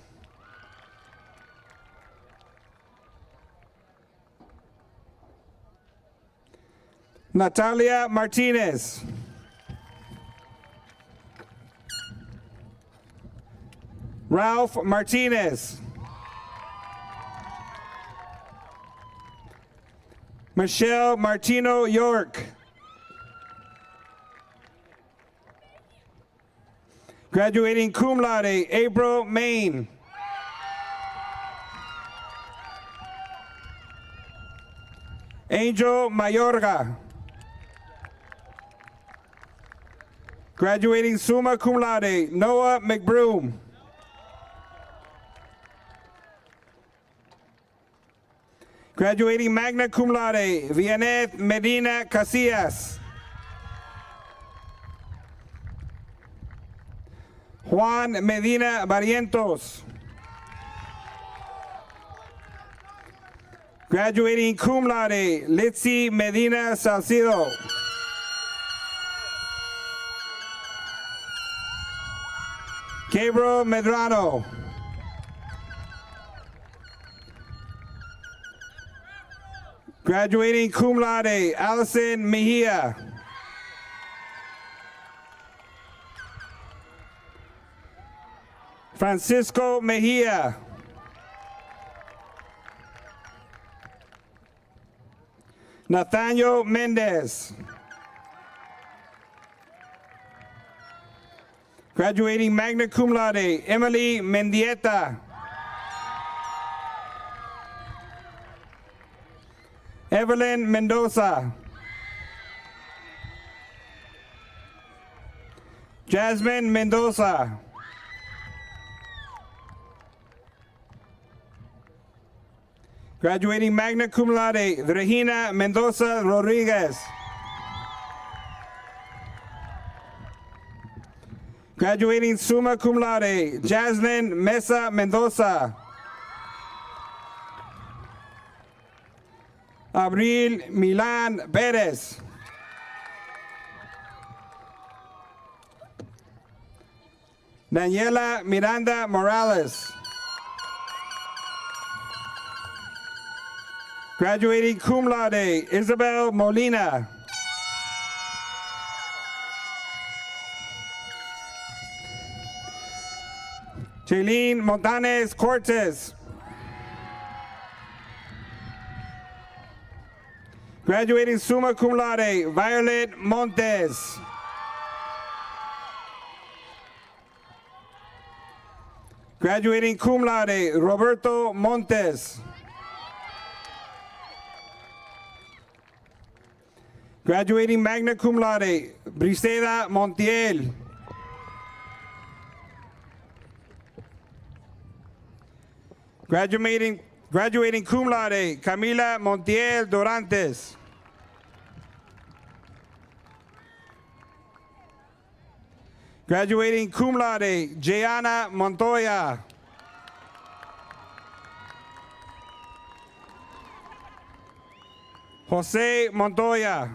Natalia Martinez. Ralph Martinez. Michelle Martino York. Graduating cum laude, April Main. Angel Mayorga. Graduating summa cum laude, Noah McBroom. Graduating magna cum laude, Vianeth Medina Casillas. Juan Medina Barrientos. Graduating cum laude, Litzy Medina Salcido. Gabriel Medrano. Graduating cum laude, Allison Mejia. Francisco Mejia. Nathaniel Mendez. Graduating magna cum laude, Emily Mendieta. Evelyn Mendoza. Jasmine Mendoza. Graduating magna cum laude, Regina Mendoza Rodriguez. Graduating summa cum laude, Jaslyn Mesa Mendoza. Abril Milan Perez. Daniela Miranda Morales. Graduating cum laude, Isabel Molina. Jaylene Montanes Cortez. Graduating summa cum laude, Violet Montes. Graduating cum laude, Roberto Montes. Graduating magna cum laude, Briseda Montiel. Graduating cum laude, Camila Montiel Dorantes. Graduating cum laude, Jayana Montoya. Jose Montoya.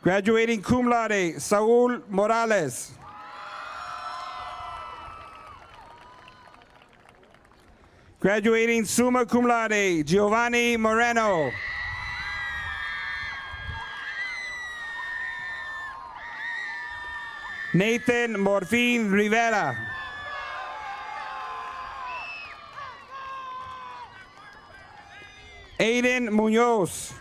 Graduating cum laude, Saul Morales. Graduating summa cum laude, Giovanni Moreno. Nathan Morfin Rivera. Aiden Munoz.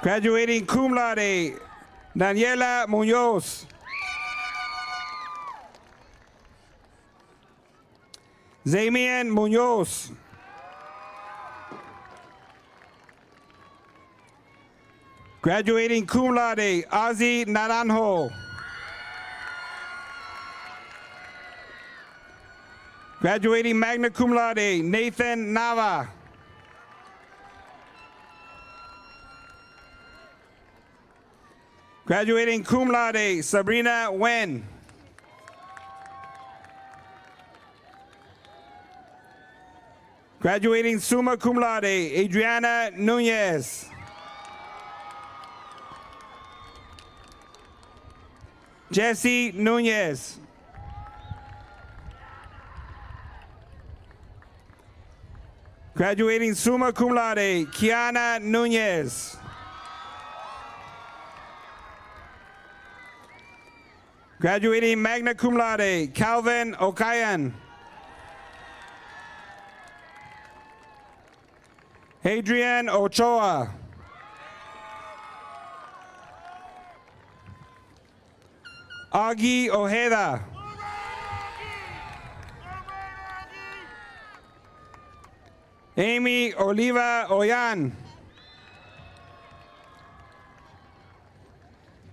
Graduating cum laude, Daniela Munoz. Zamian Munoz. Graduating cum laude, Ozzy Naranjo. Graduating magna cum laude, Nathan Nava. Graduating cum laude, Sabrina Wen. Graduating summa cum laude, Adriana Nunez. Jesse Nunez. Graduating summa cum laude, Kiana Nunez. Graduating magna cum laude, Calvin Okayan. Adrian Ochoa. Augie Ojeda. Amy Oliva Oyan.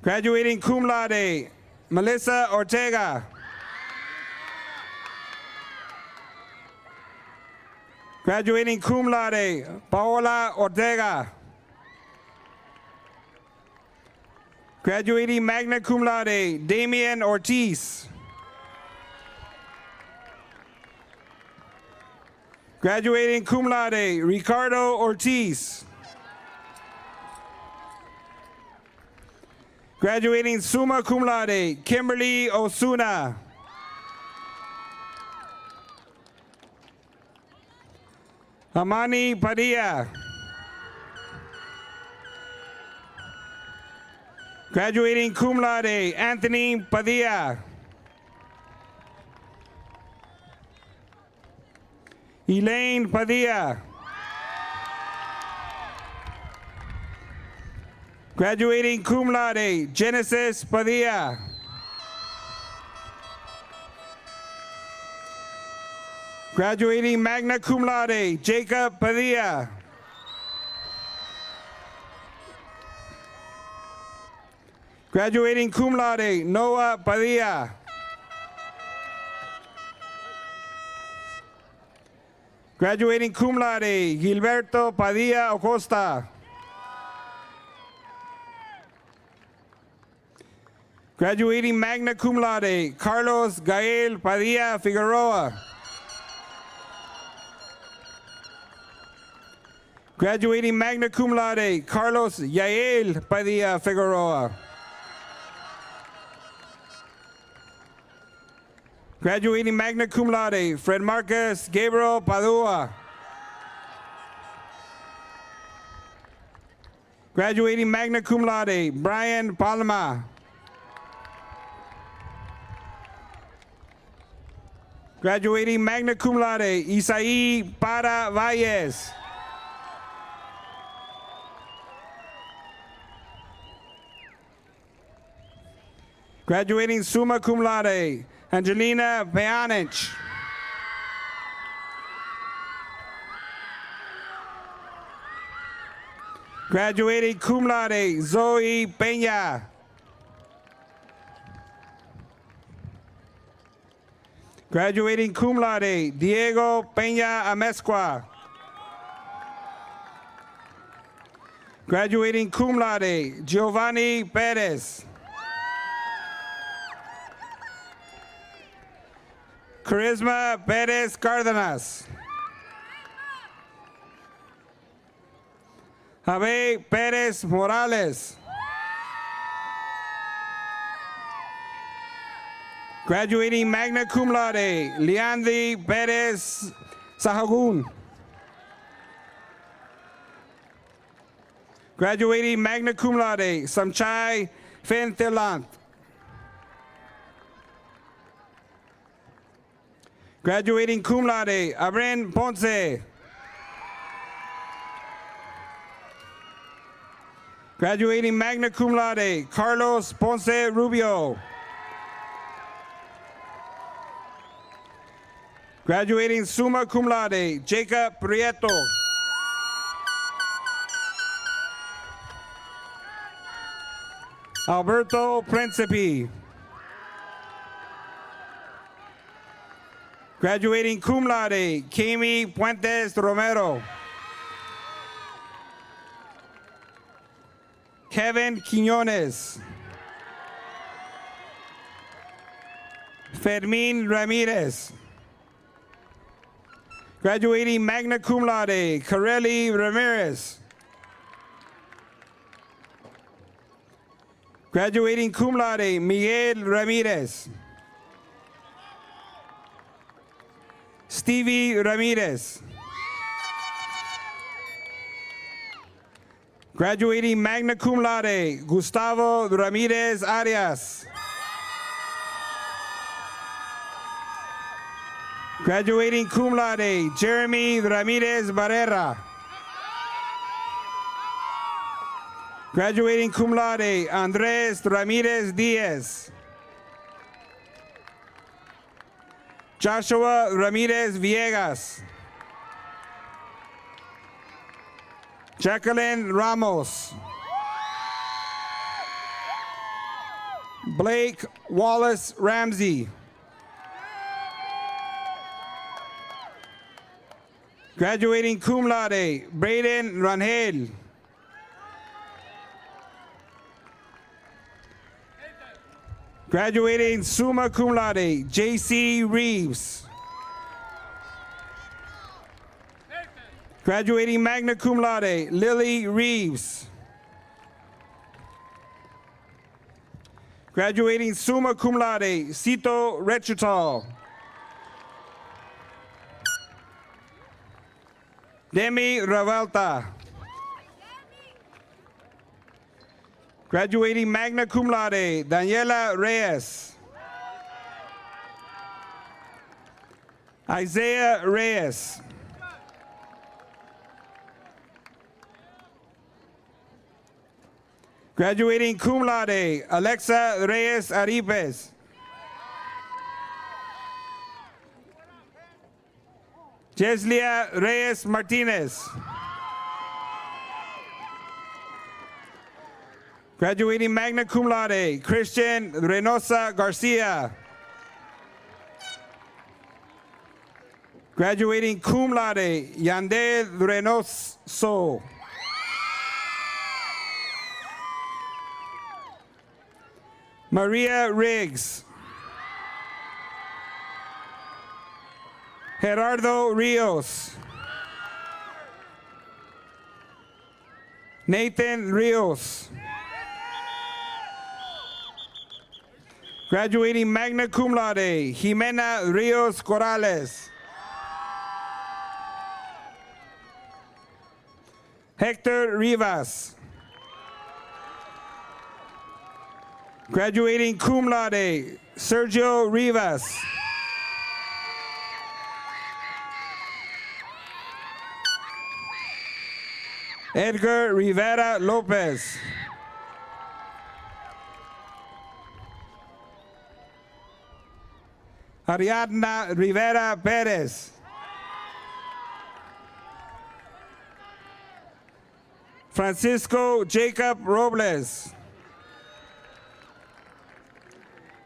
Graduating cum laude, Melissa Ortega. Graduating cum laude, Paola Ortega. Graduating magna cum laude, Damian Ortiz. Graduating cum laude, Ricardo Ortiz. Graduating summa cum laude, Kimberly Osuna. Amani Padilla. Graduating cum laude, Anthony Padilla. Elaine Padilla. Graduating cum laude, Genesis Padilla. Graduating magna cum laude, Jacob Padilla. Graduating cum laude, Noah Padilla. Graduating cum laude, Gilberto Padilla Acosta. Graduating magna cum laude, Carlos Gael Padilla Figueroa. Graduating magna cum laude, Carlos Yael Padilla Figueroa. Graduating magna cum laude, Fred Marcus Gabriel Padua. Graduating magna cum laude, Brian Palma. Graduating magna cum laude, Isaí Para Valles. Graduating summa cum laude, Angelina Pejanich. Graduating cum laude, Zoe Peña. Graduating cum laude, Diego Peña Amezcua. Graduating cum laude, Giovanni Perez. Charisma Perez Cárdenas. Javier Pérez Morales. Graduating magna cum laude, Leandri Perez Sahagun. Graduating magna cum laude, Samchai Fentelant. Graduating cum laude, Abren Ponce. Graduating magna cum laude, Carlos Ponce Rubio. Graduating summa cum laude, Jacob Prieto. Alberto Principe. Graduating cum laude, Kami Puentes Romero. Kevin Quiñones. Fermin Ramirez. Graduating magna cum laude, Carelli Ramirez. Graduating cum laude, Miguel Ramirez. Stevie Ramirez. Graduating magna cum laude, Gustavo Ramirez Arias. Graduating cum laude, Jeremy Ramirez Barrera. Graduating cum laude, Andres Ramirez Diaz. Joshua Ramirez Villegas. Jacqueline Ramos. Blake Wallace Ramsey. Graduating cum laude, Braden Rangel. Graduating summa cum laude, J.C. Reeves. Graduating magna cum laude, Lily Reeves. Graduating summa cum laude, Cito Rechutal. Demi Ravalta. Graduating magna cum laude, Daniela Reyes. Isaiah Reyes. Graduating cum laude, Alexa Reyes Aripes. Jeslia Reyes Martinez. Graduating magna cum laude, Christian Reynosa Garcia. Graduating cum laude, Yandel Reynoso. Maria Riggs. Gerardo Rios. Nathan Rios. Graduating magna cum laude, Jimena Rios Corrales. Hector Rivas. Graduating cum laude, Sergio Rivas. Edgar Rivera Lopez. Ariadna Rivera Perez. Francisco Jacob Robles.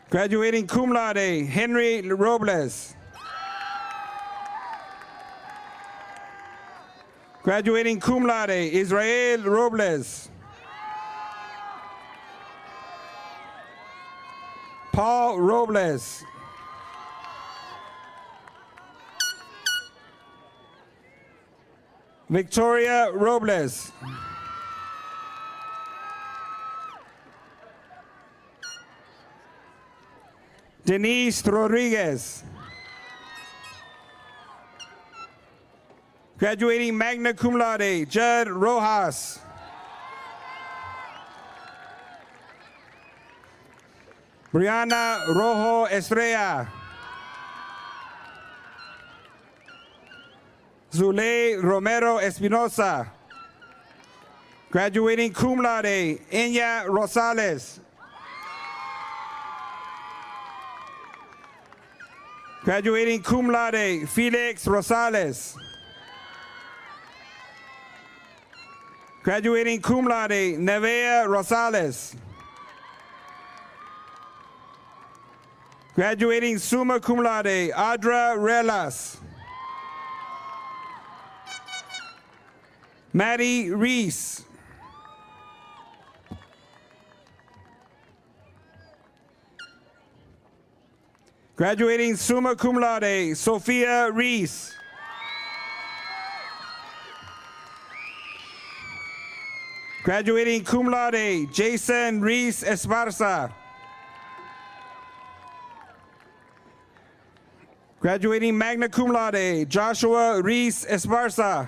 Graduating cum laude, Henry Robles. Graduating cum laude, Israel Robles. Paul Robles. Victoria Robles. Denise Rodriguez. Graduating magna cum laude, Judd Rojas. Brianna Rojo Estrella. Zulay Romero Espinosa. Graduating cum laude, Enya Rosales. Graduating cum laude, Felix Rosales. Graduating cum laude, Nevea Rosales. Graduating summa cum laude, Adra Relas. Maddie Reese. Graduating summa cum laude, Sophia Reese. Graduating cum laude, Jason Reese Esparza. Graduating magna cum laude, Joshua Reese Esparza.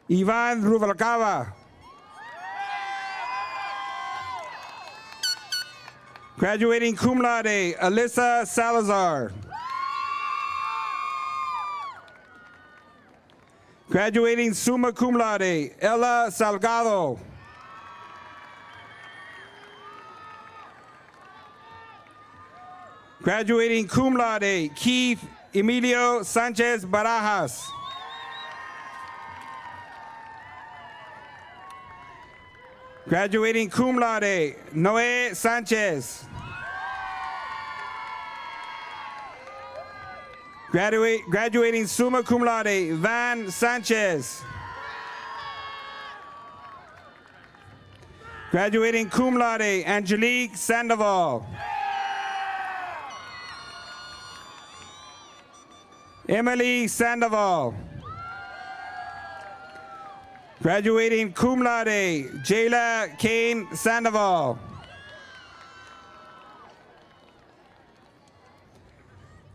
Ivan Rubalcaba. Graduating cum laude, Alyssa Salazar. Graduating summa cum laude, Ella Salgado. Graduating cum laude, Keith Emilio Sanchez Barajas. Graduating cum laude, Noé Sanchez. Graduating summa cum laude, Van Sanchez. Graduating cum laude, Angelique Sandoval. Emily Sandoval. Graduating cum laude, Jayla Kane Sandoval.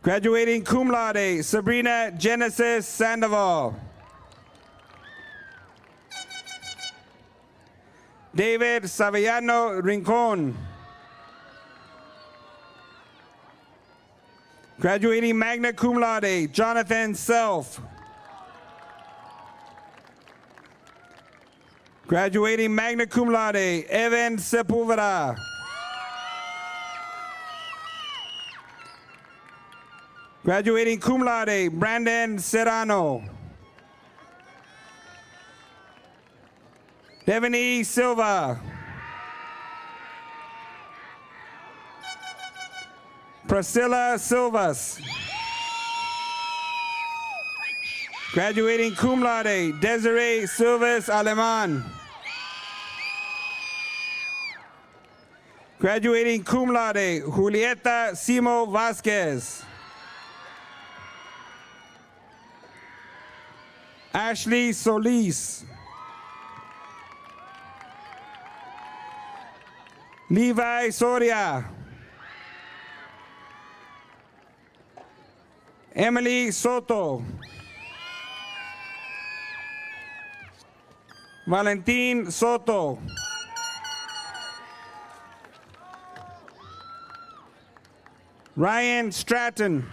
Graduating cum laude, Sabrina Genesis Sandoval. David Savillano Rincon. Graduating magna cum laude, Jonathan Self. Graduating magna cum laude, Evan Sepulveda. Graduating cum laude, Brandon Serrano. Devani Silva. Priscilla Silvas. Graduating cum laude, Desiree Silvas Aleman. Graduating cum laude, Julieta Simo Vasquez. Ashley Solis. Levi Soria. Emily Soto. Valentin Soto. Ryan Stratton.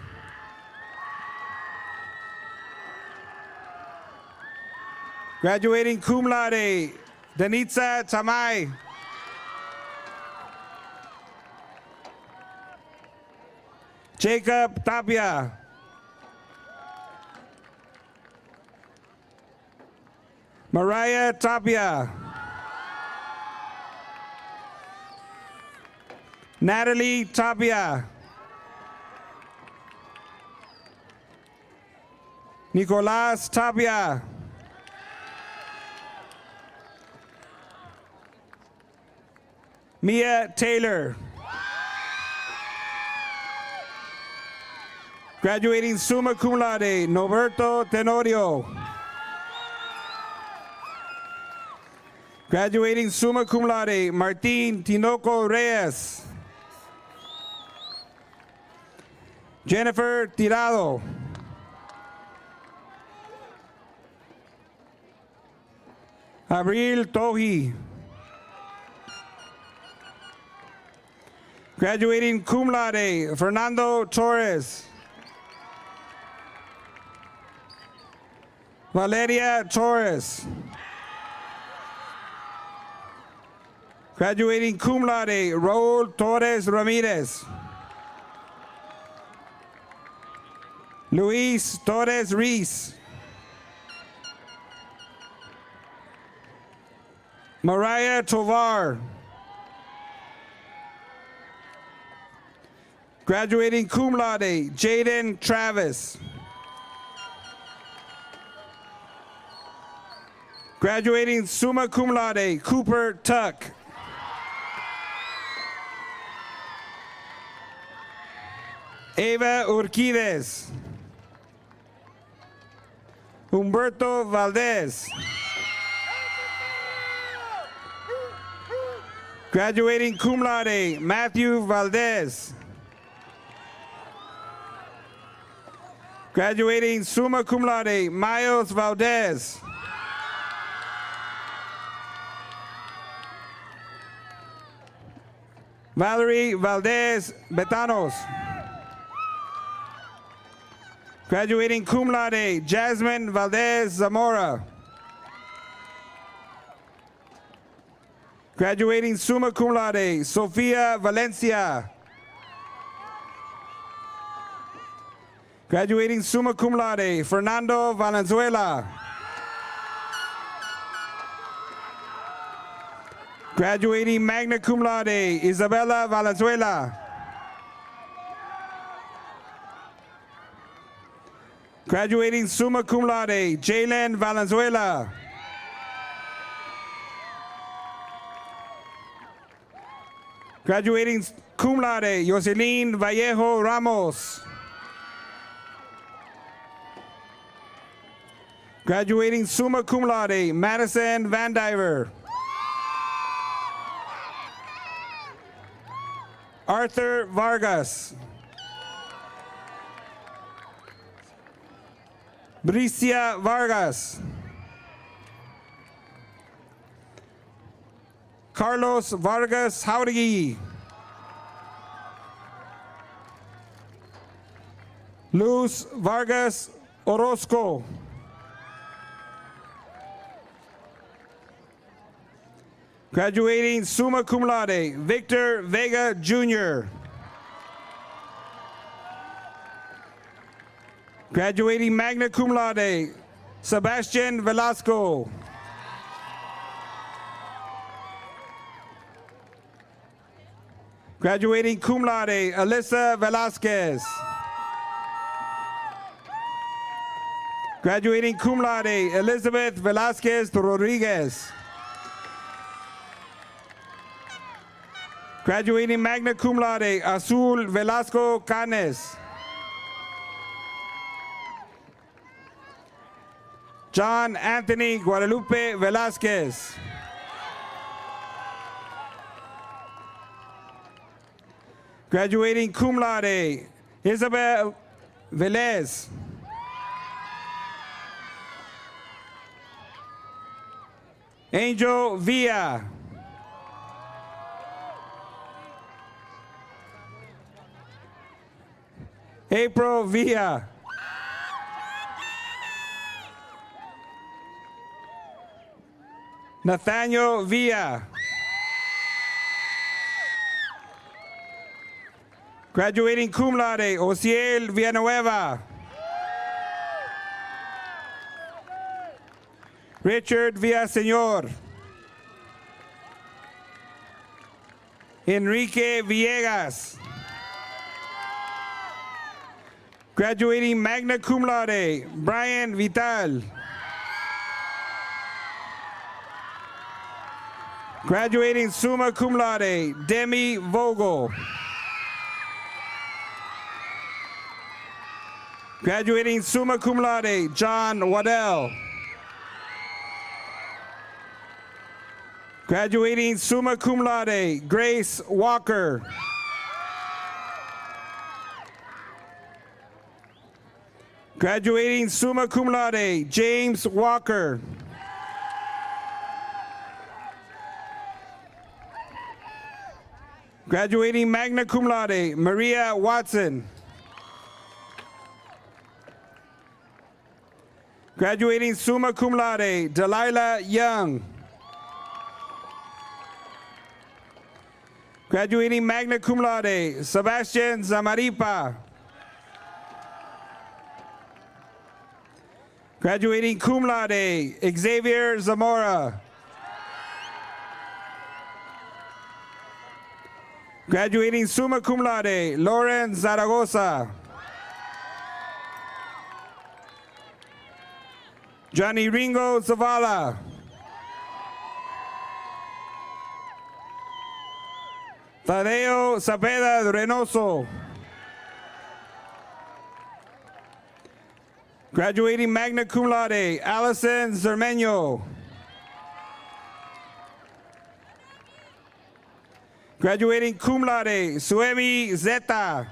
Graduating cum laude, Danitza Tamay. Jacob Tapia. Mariah Tapia. Natalie Tapia. Nicolas Tapia. Mia Taylor. Graduating summa cum laude, Norberto Tenorio. Graduating summa cum laude, Martin Tinoco Reyes. Jennifer Tirado. Abril Tohi. Graduating cum laude, Fernando Torres. Valeria Torres. Graduating cum laude, Raul Torres Ramirez. Luis Torres Reese. Mariah Tovar. Graduating cum laude, Jaden Travis. Graduating summa cum laude, Cooper Tuck. Eva Urquides. Humberto Valdez. Graduating cum laude, Matthew Valdez. Graduating summa cum laude, Miles Valdez. Valerie Valdez Betanos. Graduating cum laude, Jasmine Valdez Zamora. Graduating summa cum laude, Sofia Valencia. Graduating summa cum laude, Fernando Valenzuela. Graduating magna cum laude, Isabella Valenzuela. Graduating summa cum laude, Jalen Valenzuela. Graduating cum laude, Jocelyn Vallejo Ramos. Graduating summa cum laude, Madison Vandiver. Arthur Vargas. Bricia Vargas. Carlos Vargas Jauregui. Luz Vargas Orozco. Graduating summa cum laude, Victor Vega Jr. Graduating magna cum laude, Sebastian Velasco. Graduating cum laude, Alyssa Velasquez. Graduating cum laude, Elizabeth Velasquez Rodriguez. Graduating magna cum laude, Azul Velasco Canes. John Anthony Guadalupe Velasquez. Graduating cum laude, Isabel Velez. Angel Villa. April Villa. Nathaniel Villa. Graduating cum laude, Osiel Villanueva. Richard Villaseñor. Enrique Villegas. Graduating magna cum laude, Brian Vital. Graduating summa cum laude, Demi Vogel. Graduating summa cum laude, John Waddell. Graduating summa cum laude, Grace Walker. Graduating summa cum laude, James Walker. Graduating magna cum laude, Maria Watson. Graduating summa cum laude, Delilah Young. Graduating magna cum laude, Sebastian Zamaripa. Graduating cum laude, Xavier Zamora. Graduating summa cum laude, Lauren Zaragoza. Johnny Ringo Zavala. Tadeo Cepeda Reynoso. Graduating magna cum laude, Allison Zermeño. Graduating cum laude, Suemi Zeta.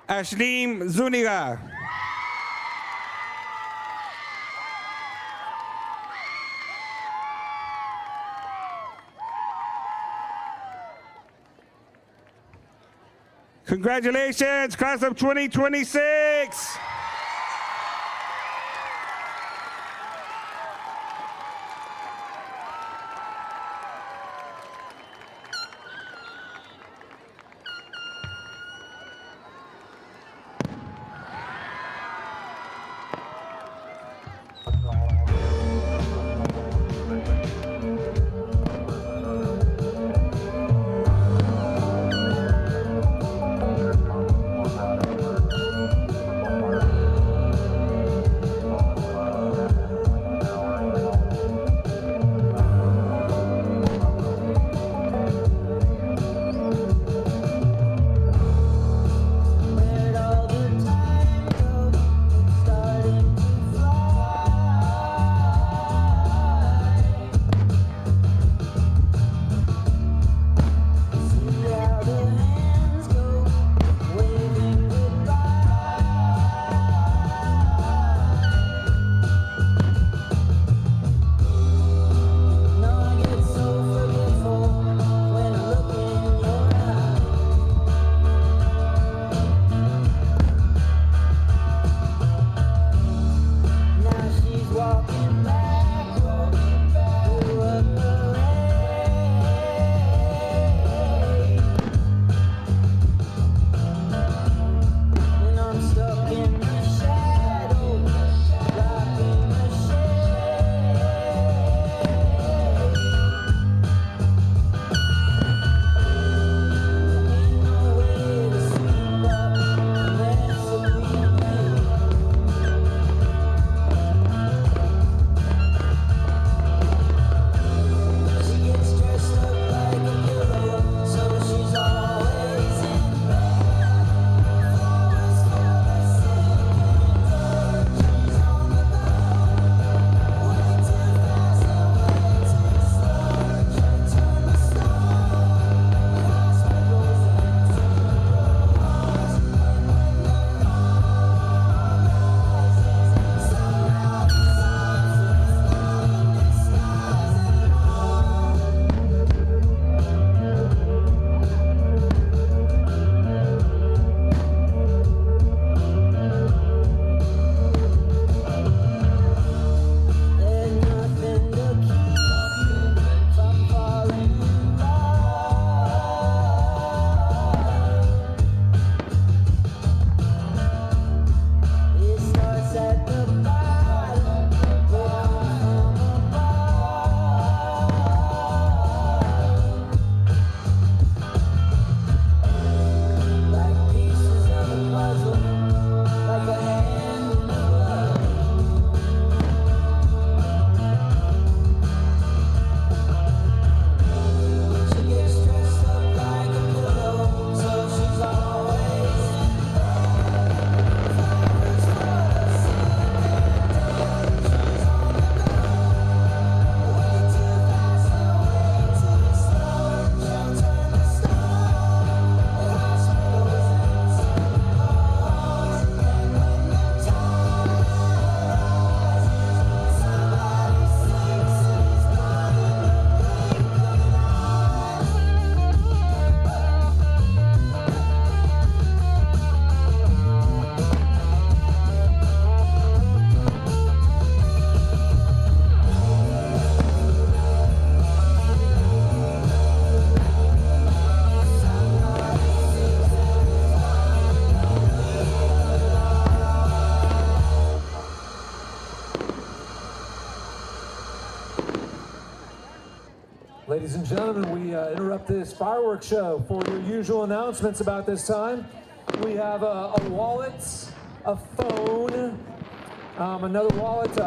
Ashlim Zuniga. Congratulations, class of 2026. Ladies and gentlemen, we interrupt this fireworks show for your usual announcements about this time. We have a wallet, a phone, another wallet,